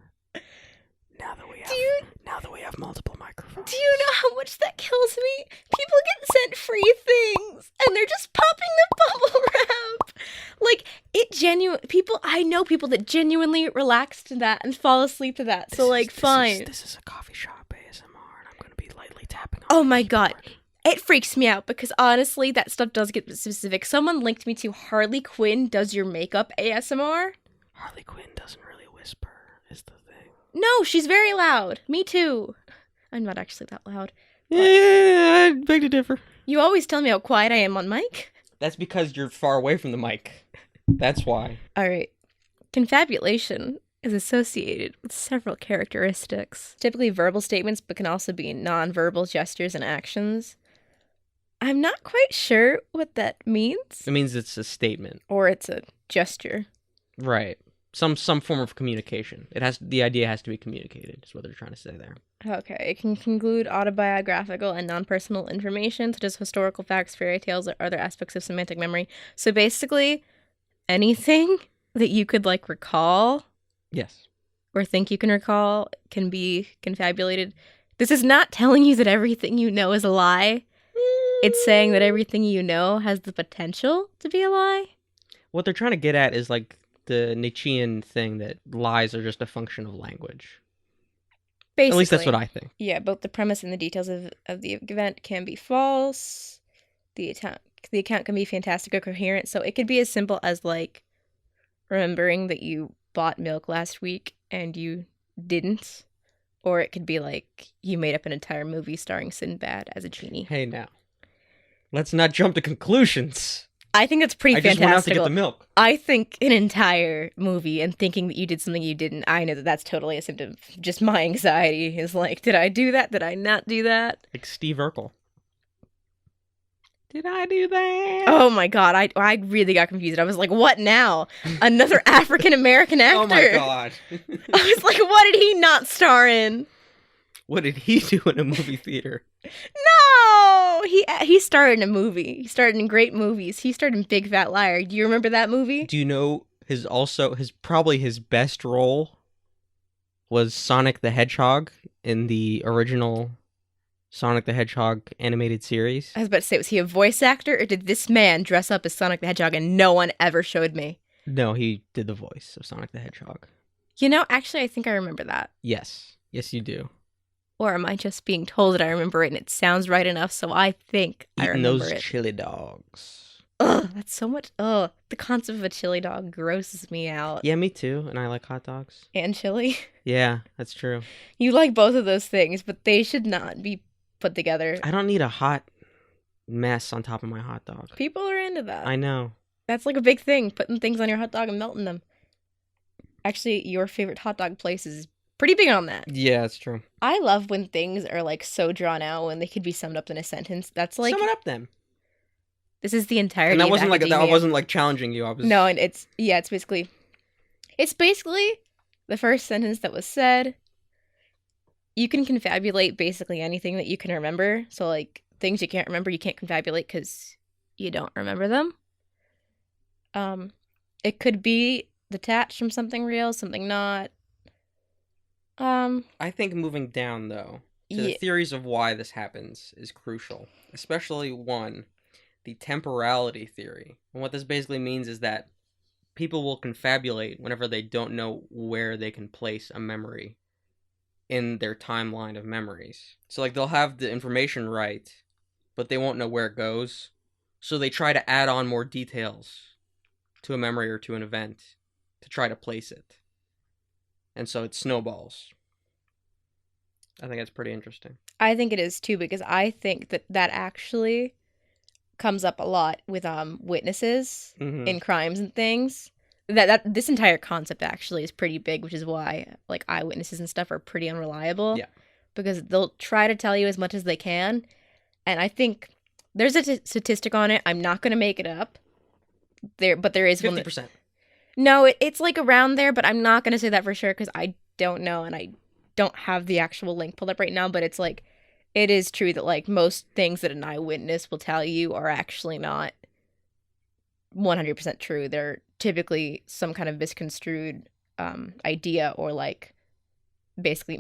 now that we have multiple microphones. Do you know how much that kills me? People get sent free things, and they're just popping the bubble wrap. Like, I know people that genuinely relax to that and fall asleep to that. So, fine. This is a coffee shop ASMR, and I'm going to be lightly tapping on Oh the my keyboard. god. It freaks me out because honestly, that stuff does get specific. Someone linked me to Harley Quinn does your makeup ASMR. Harley Quinn doesn't really whisper, is the thing. No, she's very loud. Me too. I'm not actually that loud. Yeah, I beg to differ. You always tell me how quiet I am on mic. That's because you're far away from the mic. That's why. All right. Confabulation is associated with several characteristics. Typically verbal statements, but can also be non-verbal gestures and actions. I'm not quite sure what that means. It means it's a statement. Or it's a gesture. Right. Some form of communication. The idea has to be communicated, is what they're trying to say there. Okay, it can include autobiographical and non-personal information, such as historical facts, fairy tales, or other aspects of semantic memory. So basically, anything that you could, recall Yes. or think you can recall can be confabulated. This is not telling you that everything you know is a lie. It's saying that everything you know has the potential to be a lie. What they're trying to get at is, the Nietzschean thing that lies are just a function of language. Basically. At least that's what I think. Yeah, both the premise and the details of the event can be false. The account can be fantastic or coherent. So it could be as simple as, remembering that you bought milk last week and you didn't. Or it could be you made up an entire movie starring Sinbad as a genie. Hey, now. Let's not jump to conclusions. I think that's pretty I just fantastic. went out to get the milk. I think an entire movie and thinking that you did something you didn't, I know that that's totally a symptom of just my anxiety is did I do that? Did I not do that? Like Steve Urkel. Did I do that? Oh my god, I really got confused. I was like, what now? Another African-American actor? Oh my god. I was like, what did he not star in? What did he do in a movie theater? No! He starred in a movie. He starred in great movies. He starred in Big Fat Liar. Do you remember that movie? Do you know probably his best role was Sonic the Hedgehog in the original Sonic the Hedgehog animated series? I was about to say, was he a voice actor or did this man dress up as Sonic the Hedgehog and no one ever showed me? No, he did the voice of Sonic the Hedgehog. Actually, I think I remember that. Yes. Yes, you do. Or am I just being told that I remember it and it sounds right enough, so I think I Eating remember those it. chili dogs. Ugh, that's so much. Ugh, the concept of a chili dog grosses me out. Yeah, me too. And I like hot dogs. And chili. Yeah, that's true. You like both of those things, but they should not be put together. I don't need a hot mess on top of my hot dog. People are into that. I know. That's a big thing, putting things on your hot dog and melting them. Actually, your favorite hot dog place is pretty big on that. Yeah, that's true. I love when things are so drawn out when they could be summed up in a sentence. That's Sum it up then. This is the entirety And that of wasn't academia. that wasn't challenging you. I was No, and it's basically the first sentence that was said. You can confabulate basically anything that you can remember. So things you can't remember, you can't confabulate because you don't remember them. It could be detached from something real, something not. I think moving down though to the Yeah. theories of why this happens is crucial, especially one, the temporality theory. And what this basically means is that people will confabulate whenever they don't know where they can place a memory in their timeline of memories. So they'll have the information right, but they won't know where it goes. So they try to add on more details to a memory or to an event to try to place it. And so it snowballs. I think that's pretty interesting. I think it is too, because I think that actually comes up a lot with witnesses Mhm. in crimes and things. That this entire concept actually is pretty big, which is why eyewitnesses and stuff are pretty unreliable. Yeah. Because they'll try to tell you as much as they can, and I think there's a statistic on it. I'm not going to make it up, but there is one 50%. No, it's like around there, but I'm not gonna say that for sure because I don't know and I don't have the actual link pulled up right now. But it's like, it is true that like most things that an eyewitness will tell you are actually not 100% true. They're typically some kind of misconstrued idea or like basically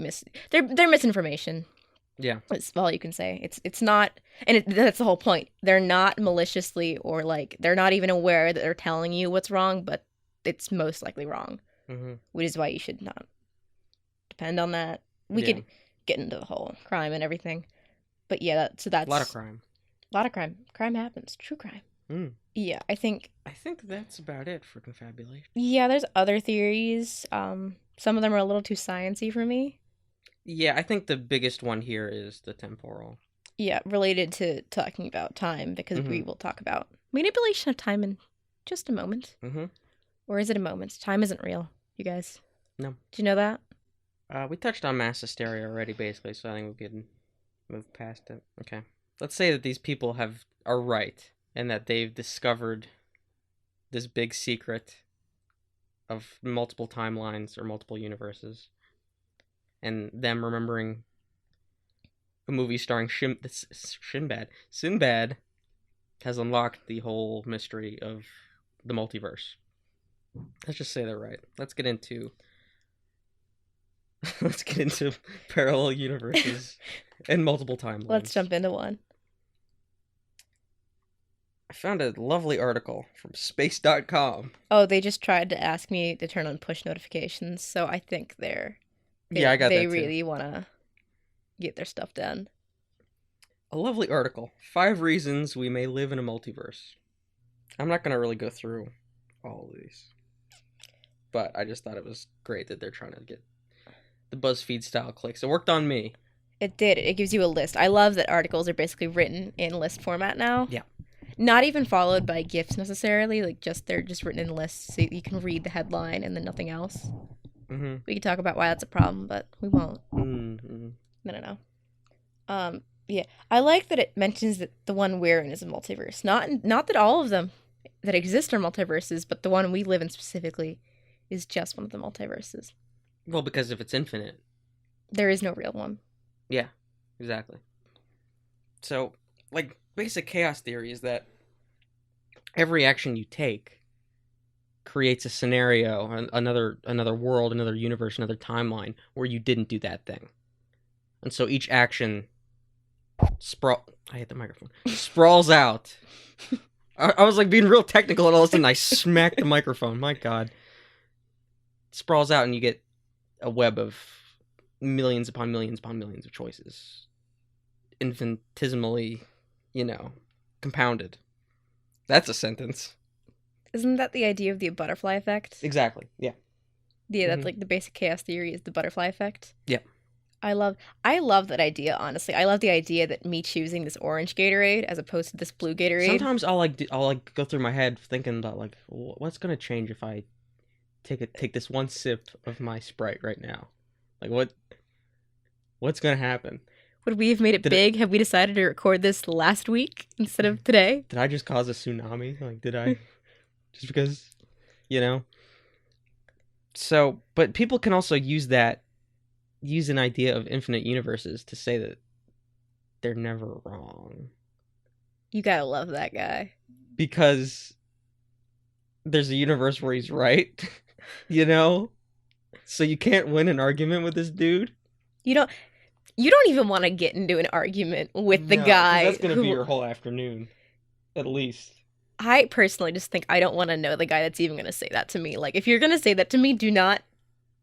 they're misinformation. Yeah. That's all you can say. It's not, and that's the whole point. They're not maliciously or like they're not even aware that they're telling you what's wrong, but it's most likely wrong, which is why you should not depend on that. We could get into the whole crime and everything, but yeah, that's a lot of crime. A lot of crime. Crime happens. True crime. Yeah, I think that's about it for confabulation. Yeah, there's other theories. Some of them are a little too sciencey for me. Yeah, I think the biggest one here is the temporal. Yeah, related to talking about time, because we will talk about manipulation of time in just a moment. Or is it a moment? Time isn't real, you guys. No. Did you know that? We touched on mass hysteria already, basically, so I think we can move past it. Okay. Let's say that these people are right, and that they've discovered this big secret of multiple timelines or multiple universes. And them remembering a movie starring Sinbad has unlocked the whole mystery of the multiverse. Let's just say they're right. Let's get into parallel universes and multiple timelines. Let's jump into one. I found a lovely article from space.com. Oh, they just tried to ask me to turn on push notifications, so I think I got that too. They really want to get their stuff done. A lovely article. 5 reasons we may live in a multiverse. I'm not going to really go through all of these. But I just thought it was great that they're trying to get the BuzzFeed style clicks. It worked on me. It did. It gives you a list. I love that articles are basically written in list format now. Yeah. Not even followed by GIFs necessarily. Like they're just written in lists so you can read the headline and then nothing else. We could talk about why that's a problem, but we won't. No. Yeah, I like that it mentions that the one we're in is a multiverse. Not that all of them that exist are multiverses, but the one we live in specifically is just one of the multiverses. Well, because if it's infinite, there is no real one. Yeah, exactly. So, like, basic chaos theory is that every action you take creates a scenario, another world, another universe, another timeline where you didn't do that thing. And so each action I hit the microphone. Sprawls out. I was like being real technical, and all of a sudden I smacked the microphone. My God. Sprawls out, and you get a web of millions upon millions upon millions of choices. Infinitesimally, compounded. That's a sentence. Isn't that the idea of the butterfly effect? Exactly, yeah. Yeah, that's like the basic chaos theory is the butterfly effect. Yeah. I love that idea, honestly. I love the idea that me choosing this orange Gatorade as opposed to this blue Gatorade. Sometimes I'll go through my head thinking about like what's gonna change if I take this one sip of my Sprite right now. Like what's gonna happen? Would we have made it big? Have we decided to record this last week instead of today? Did I just cause a tsunami? Like, did I? Just because, So, but people can also use an idea of infinite universes to say that they're never wrong. You gotta love that guy. Because there's a universe where he's right, So you can't win an argument with this dude. You don't even want to get into an argument with the guy. That's going to be your whole afternoon, at least. I personally just think I don't want to know the guy that's even going to say that to me. Like, if you're going to say that to me, do not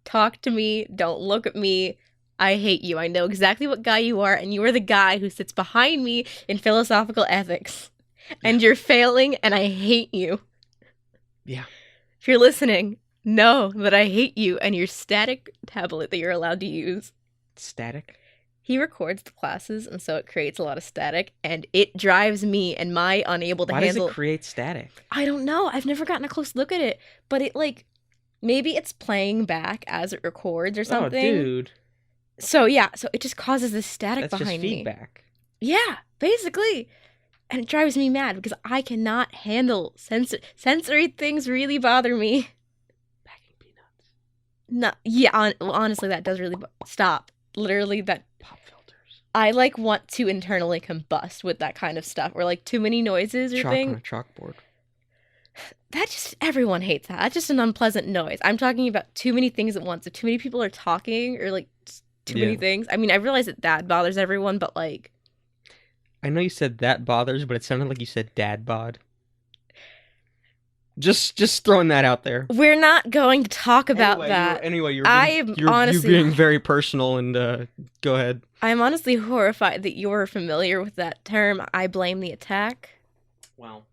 talk to me. Don't look at me. I hate you. I know exactly what guy you are, and you are the guy who sits behind me in philosophical ethics. And you're failing, and I hate you. Yeah. If you're listening, know that I hate you and your static tablet that you're allowed to use. Static? He records the classes, and so it creates a lot of static, and it drives me and my unable to handle... Why does it create static? I don't know. I've never gotten a close look at it, but it, maybe it's playing back as it records or something. Oh, dude. So, yeah, so it just causes this static behind me. That's just feedback. Yeah, basically. And it drives me mad because I cannot handle sensory things. Really bother me. Packing peanuts. No, yeah, honestly, that does really stop. Literally, that Pop filters. I like want to internally combust with that kind of stuff, or like too many noises or Chalk on thing. a chalkboard. That just everyone hates that. That's just an unpleasant noise. I'm talking about too many things at once. If too many people are talking, or like too many things. I mean, I realize that bothers everyone, but like, I know you said that bothers, but it sounded like you said dad bod. Just throwing that out there. we're not going to talk about that. You're being very personal, and go ahead. I'm honestly horrified that you're familiar with that term. I blame the attack. Wow.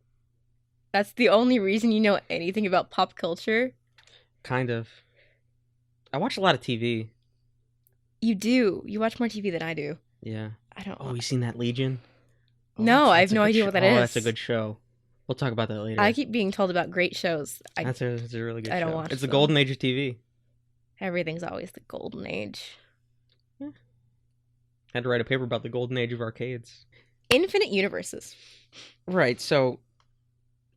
That's the only reason you know anything about pop culture? Kind of. I watch a lot of TV. You do. You watch more TV than I do. Yeah. I don't. Oh, you seen that Legion? Oh, No, I have that's a no good idea what that is. Oh, that's a good show. We'll talk about that later. I keep being told about great shows. That's a really good show. I don't watch It's the them. golden age of TV. Everything's always the golden age. Had to write a paper about the golden age of arcades. Infinite universes. Right, so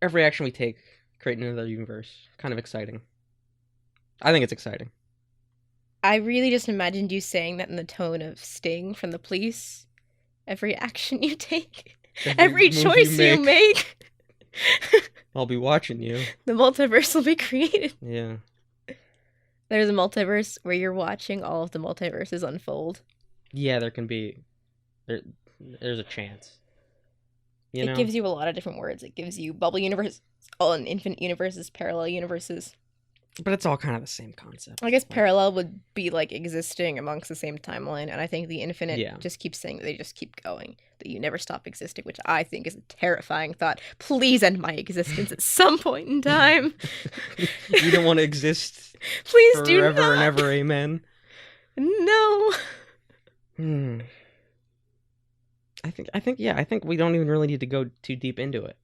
every action we take, creating another universe. Kind of exciting. I think it's exciting. I really just imagined you saying that in the tone of Sting from the Police. Every action you take, every move choice you make, I'll be watching you. the multiverse will be created. Yeah. There's a multiverse where you're watching all of the multiverses unfold. Yeah, there can be. There's a chance. You know? It gives you a lot of different words. It gives you bubble universe, all in infinite universes, parallel universes. But it's all kind of the same concept. I guess parallel would be like existing amongst the same timeline, and I think the infinite Yeah. just keeps saying that they just keep going, that you never stop existing, which I think is a terrifying thought. Please end my existence at some point in time. You don't want to exist Please do forever not. and ever, amen. No. I think we don't even really need to go too deep into it.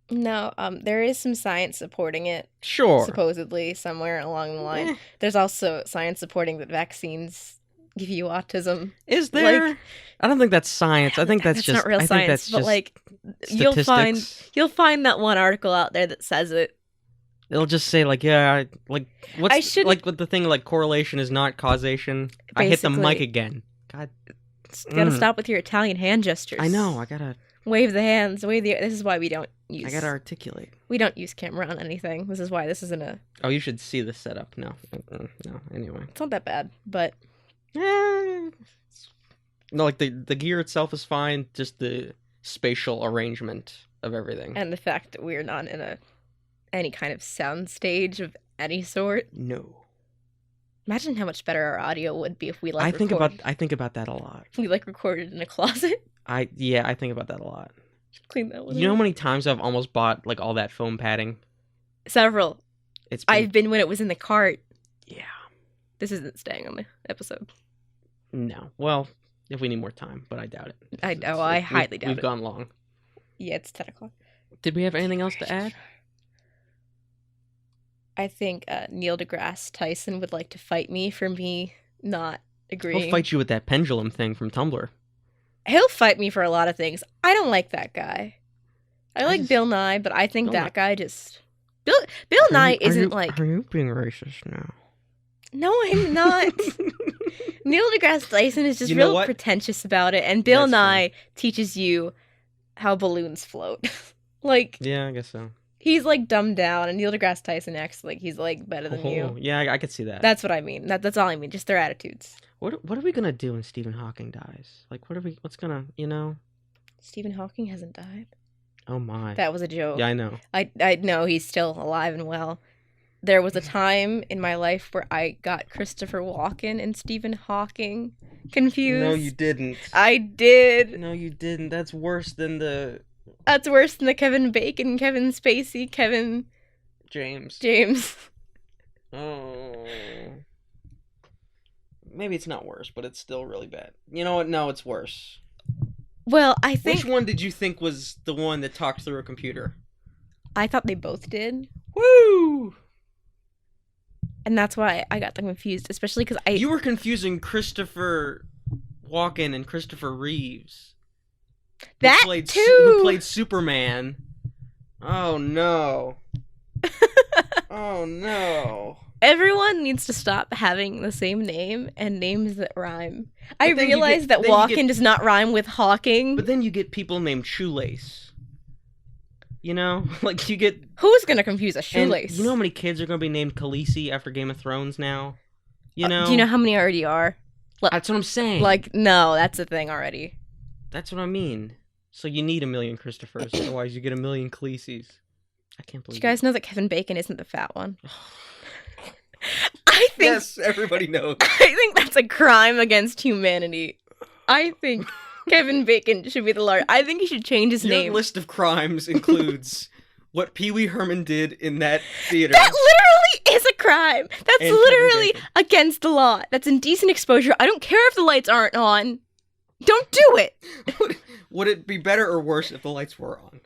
No, there is some science supporting it, Sure. supposedly, somewhere along the line. Eh. There's also science supporting that vaccines give you autism. Is there? Like- I don't think that's science. I think that's just not real I science, think that's but just like statistics. you'll find that one article out there that says it. It'll just say like, yeah, like what's I should- like with the thing like correlation is not causation. I hit the mic Basically. again. God, Gotta stop with your Italian hand gestures. I know. I gotta Wave the hands. This is why we don't use. articulate. We don't use camera on anything. This is why this isn't a. Oh, you should see the setup. No. No. Anyway. It's not that bad, but No, like the gear itself is fine. Just the spatial arrangement of everything. and the fact that we're not in any kind of sound stage of any sort. No. Imagine how much better our audio would be if we I think recorded, about that a lot. if we recorded in a closet. I think about that a lot. Clean that one. You know how up. many times I've almost bought like all that foam padding? Several. It's been, I've been when it was in the cart. yeah. This isn't staying on the episode. No. Well, if we need more time, but I doubt it. I highly doubt We've it. gone long. Yeah, it's 10 o'clock. Did we have anything else to add? I think Neil deGrasse Tyson would like to fight me for me not agreeing. He'll fight you with that pendulum thing from Tumblr. He'll fight me for a lot of things. I don't like that guy. I like Bill Nye, but I think Bill that guy just... Bill Nye isn't like... Are you being racist now? No, I'm not. Neil deGrasse Tyson is just You know real what? pretentious about it, and Bill That's true. Nye teaches you how balloons float. Like, Yeah, I guess so. he's like dumbed down, and Neil deGrasse Tyson acts like he's like better than you. Yeah, I could see that. That's what I mean. That's all I mean. Just their attitudes. What are we gonna do when Stephen Hawking dies? Like, what's gonna, Stephen Hawking hasn't died. Oh my. That was a joke. Yeah, I know. I know he's still alive and well. There was a time in my life where I got Christopher Walken and Stephen Hawking confused. No, you didn't. I did. No, you didn't. That's worse than the That's worse than the Kevin Bacon, Kevin Spacey, Kevin James. James. Oh. Maybe it's not worse, but it's still really bad. You know what? No, it's worse. Well, I think Which one did you think was the one that talked through a computer? I thought they both did, Woo! and that's why I got them confused, especially because You were confusing Christopher Walken and Christopher Reeves. That who too. played Superman. Oh no. Oh no. Everyone needs to stop having the same name and names that rhyme. I But then you realize get- that then you walking get- does not rhyme with hawking. But then you get people named Shoelace. You know, like you get. Who's gonna confuse a And shoelace? you know how many kids are gonna be named Khaleesi after Game of Thrones now? You know. Do you know how many already are? That's what I'm saying. Like, no, that's a thing already. That's what I mean. So you need a million Christophers, otherwise you get a million Khaleesi's. I can't Do believe. you guys know that Kevin Bacon isn't the fat one? I think Yes, everybody knows. I think that's a crime against humanity. I think Kevin Bacon should be the large. I think he should change his Your name. list of crimes includes what Peewee Herman did in that theater. That literally is a crime. That's And literally Kevin Bacon. against the law. That's indecent exposure. I don't care if the lights aren't on. Don't do it. Would it be better or worse if the lights were on?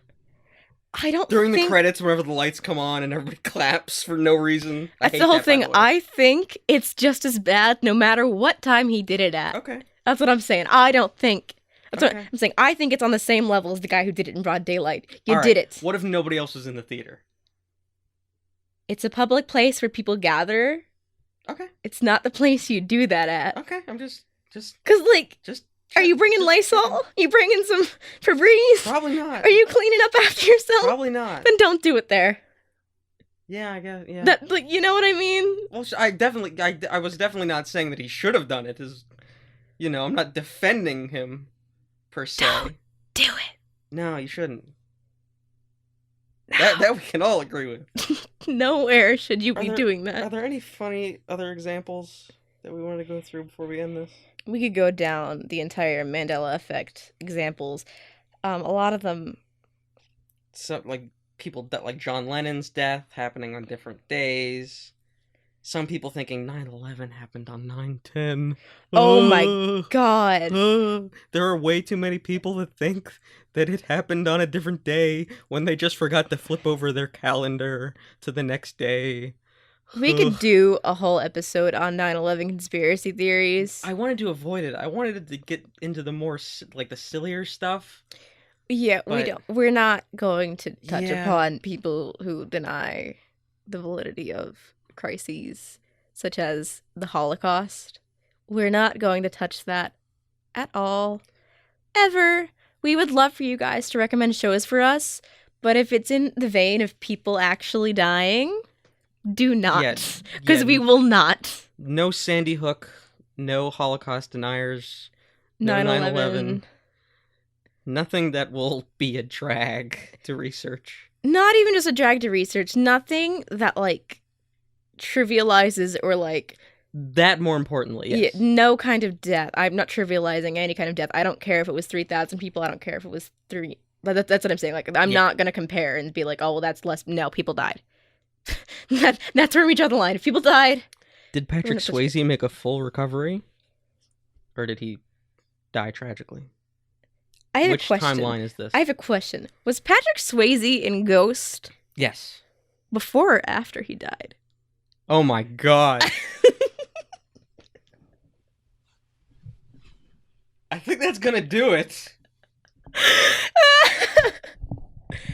I don't During think... the credits, whenever the lights come on and everybody claps for no reason. I That's hate the whole that, by thing. the way. I think it's just as bad no matter what time he did it at. Okay. That's what I'm saying. I don't think. That's what Okay. I'm saying. I think it's on the same level as the guy who did it in broad daylight. You All right, did it. What if nobody else was in the theater? It's a public place where people gather. Okay. It's not the place you do that at. Okay. I'm just. Cause like, are you bringing just Lysol? You bringing some Febreze? Probably not. Are you cleaning up after yourself? Probably not. Then don't do it there. Yeah, I guess. Yeah. That, like, you know what I mean? Well, I was definitely not saying that he should have done it. I'm not defending him, per se. Don't do it. No, you shouldn't. No. That we can all agree with. Nowhere should you Are be there- doing Are that. there any funny other examples that we want to go through before we end this? We could go down the entire Mandela Effect examples. A lot of them. So, like, people that, like John Lennon's death happening on different days. Some people thinking 9/11 happened on 9/10. Oh my God. There are way too many people that think that it happened on a different day when they just forgot to flip over their calendar to the next day. We could do a whole episode on 9/11 conspiracy theories. I wanted to avoid it. I wanted it to get into the more, like, the sillier stuff. Yeah, we But- don't. We're not going to touch Yeah. upon people who deny the validity of crises, such as the Holocaust. We're not going to touch that at all, ever. We would love for you guys to recommend shows for us, but if it's in the vein of people actually dying, do not, because yeah. we will not. No Sandy Hook, no Holocaust deniers, no 9/11. 9/11. Nothing that will be a drag to research. Not even just a drag to research. Nothing that like trivializes or like That more importantly, yes. no kind of death. I'm not trivializing any kind of death. I don't care if it was 3,000 people. I don't care if it was 3. That's what I'm saying. Like, I'm Yeah. not gonna compare and be like, oh well, that's less. No, people died. That's where we draw the line. If people died, Did Patrick not touch- Swayze make a full recovery? Or did he die tragically? I have Which a question. timeline is this? I have a question. Was Patrick Swayze in Ghost Yes. before or after he died? Oh my god. I think that's gonna do it.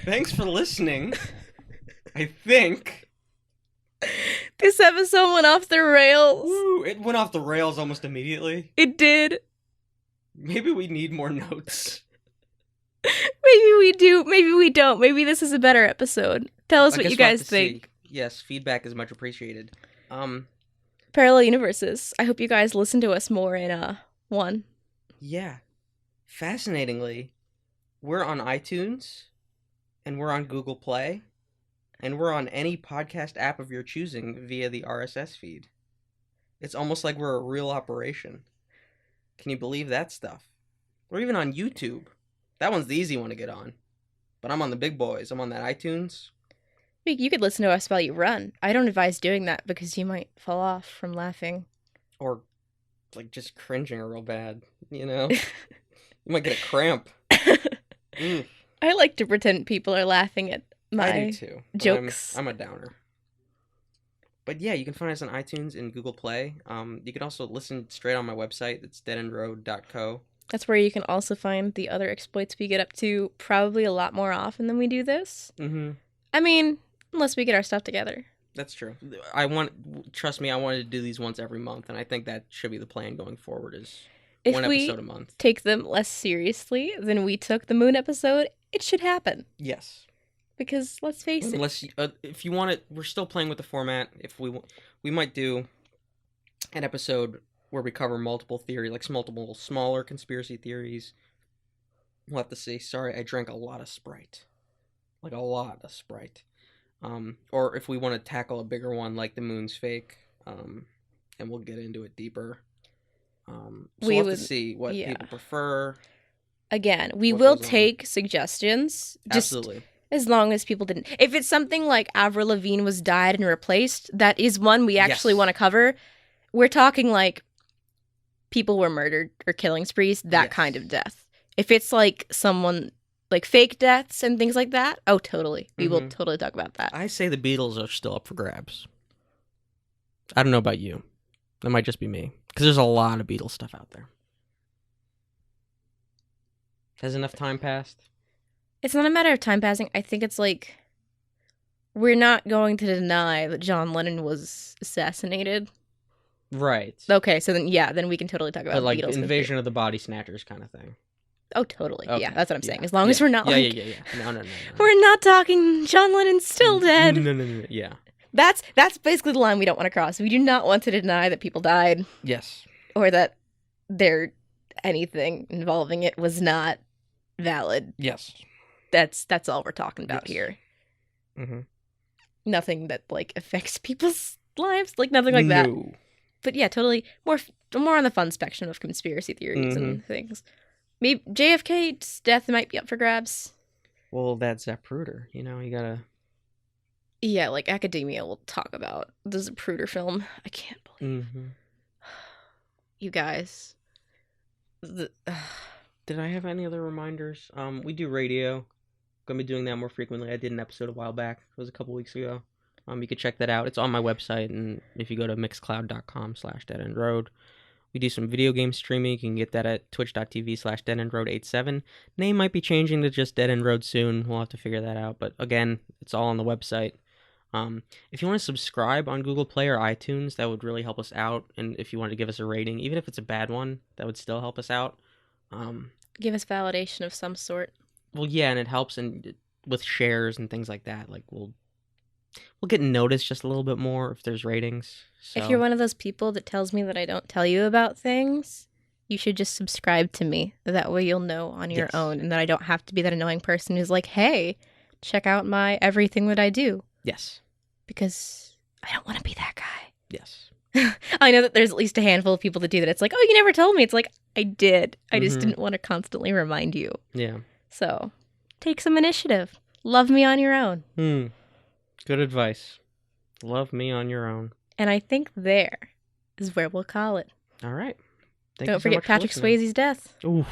Thanks for listening. I think. This episode went off the rails. Woo, it went off the rails almost immediately. It did. Maybe we need more notes. Maybe we do. Maybe we don't. Maybe this is a better episode. Tell us I what guess you we'll have guys to see. think. Yes, feedback is much appreciated. Parallel universes. I hope you guys listen to us more in one. Yeah. Fascinatingly, we're on iTunes, and we're on Google Play, and we're on any podcast app of your choosing via the RSS feed. It's almost like we're a real operation. Can you believe that stuff? We're even on YouTube. That one's the easy one to get on. But I'm on the big boys. I'm on that iTunes. You could listen to us while you run. I don't advise doing that because you might fall off from laughing. Or, like, just cringing real bad, you know? You might get a cramp. Mm, I like to pretend people are laughing at I my do too. but jokes. I'm a downer. But yeah, you can find us on iTunes and Google Play. You can also listen straight on my website. It's deadendroad.co. That's where you can also find the other exploits we get up to probably a lot more often than we do this. Mm-hmm. I mean, unless we get our stuff together. That's true. Trust me, I wanted to do these once every month, and I think that should be the plan going forward is one episode a month. Take them less seriously than we took the moon episode, it should happen. Yes. Because let's face it. If you want it, we're still playing with the format. If we might do an episode where we cover multiple theory, like multiple smaller conspiracy theories. We'll have to see. Sorry, I drank a lot of Sprite. Like a lot of Sprite. Or if we want to tackle a bigger one like the moon's fake, and we'll get into it deeper. So we'll have to see what people prefer. Again, we will take suggestions. Absolutely. As long as people didn't. If it's something like Avril Lavigne was died and replaced, that is one we actually want to cover. We're talking like people were murdered or killing sprees, that kind of death. If it's like someone like fake deaths and things like that, oh, totally. We will totally talk about that. I say the Beatles are still up for grabs. I don't know about you. That might just be me. Because there's a lot of Beatles stuff out there. Has enough time passed? It's not a matter of time passing. I think it's like we're not going to deny that John Lennon was assassinated. Right. Okay, so then we can totally talk about like Beatles. Invasion of the Body Snatchers kind of thing. Oh, totally. Okay. Yeah, that's what I'm saying. As long as we're not like... Yeah. No. We're not talking John Lennon's still dead. No. Yeah. That's basically the line we don't want to cross. We do not want to deny that people died. Yes. Or that anything involving it was not valid. Yes. That's all we're talking about here. Mm-hmm. Nothing that like affects people's lives, like nothing like that. But yeah, totally more on the fun spectrum of conspiracy theories and things. Maybe JFK's death might be up for grabs. Well, that's Zapruder. You know, you gotta. Yeah, like academia will talk about the Zapruder film. I can't believe you guys. Did I have any other reminders? We do radio. Gonna be doing that more frequently. I did an episode a while back. It was a couple weeks ago. You could check that out. It's on my website, and if you go to mixcloud.com/deadendroad, we do some video game streaming. You can get that at twitch.tv/deadendroad87. Name might be changing to just Dead End Road soon. We'll have to figure that out. But again, it's all on the website. If you want to subscribe on Google Play or iTunes, that would really help us out. And if you want to give us a rating, even if it's a bad one, that would still help us out. Give us validation of some sort. Well, yeah, and it helps with shares and things like that. Like we'll get noticed just a little bit more if there's ratings. So. If you're one of those people that tells me that I don't tell you about things, you should just subscribe to me. That way you'll know on your own, and that I don't have to be that annoying person who's like, hey, check out my everything that I do. Yes. Because I don't want to be that guy. Yes. I know that there's at least a handful of people that do that. It's like, oh, you never told me. It's like, I did. I just didn't want to constantly remind you. Yeah. So, take some initiative. Love me on your own. Good advice. Love me on your own. And I think there is where we'll call it. All right. Don't forget Patrick Swayze's death. Oof.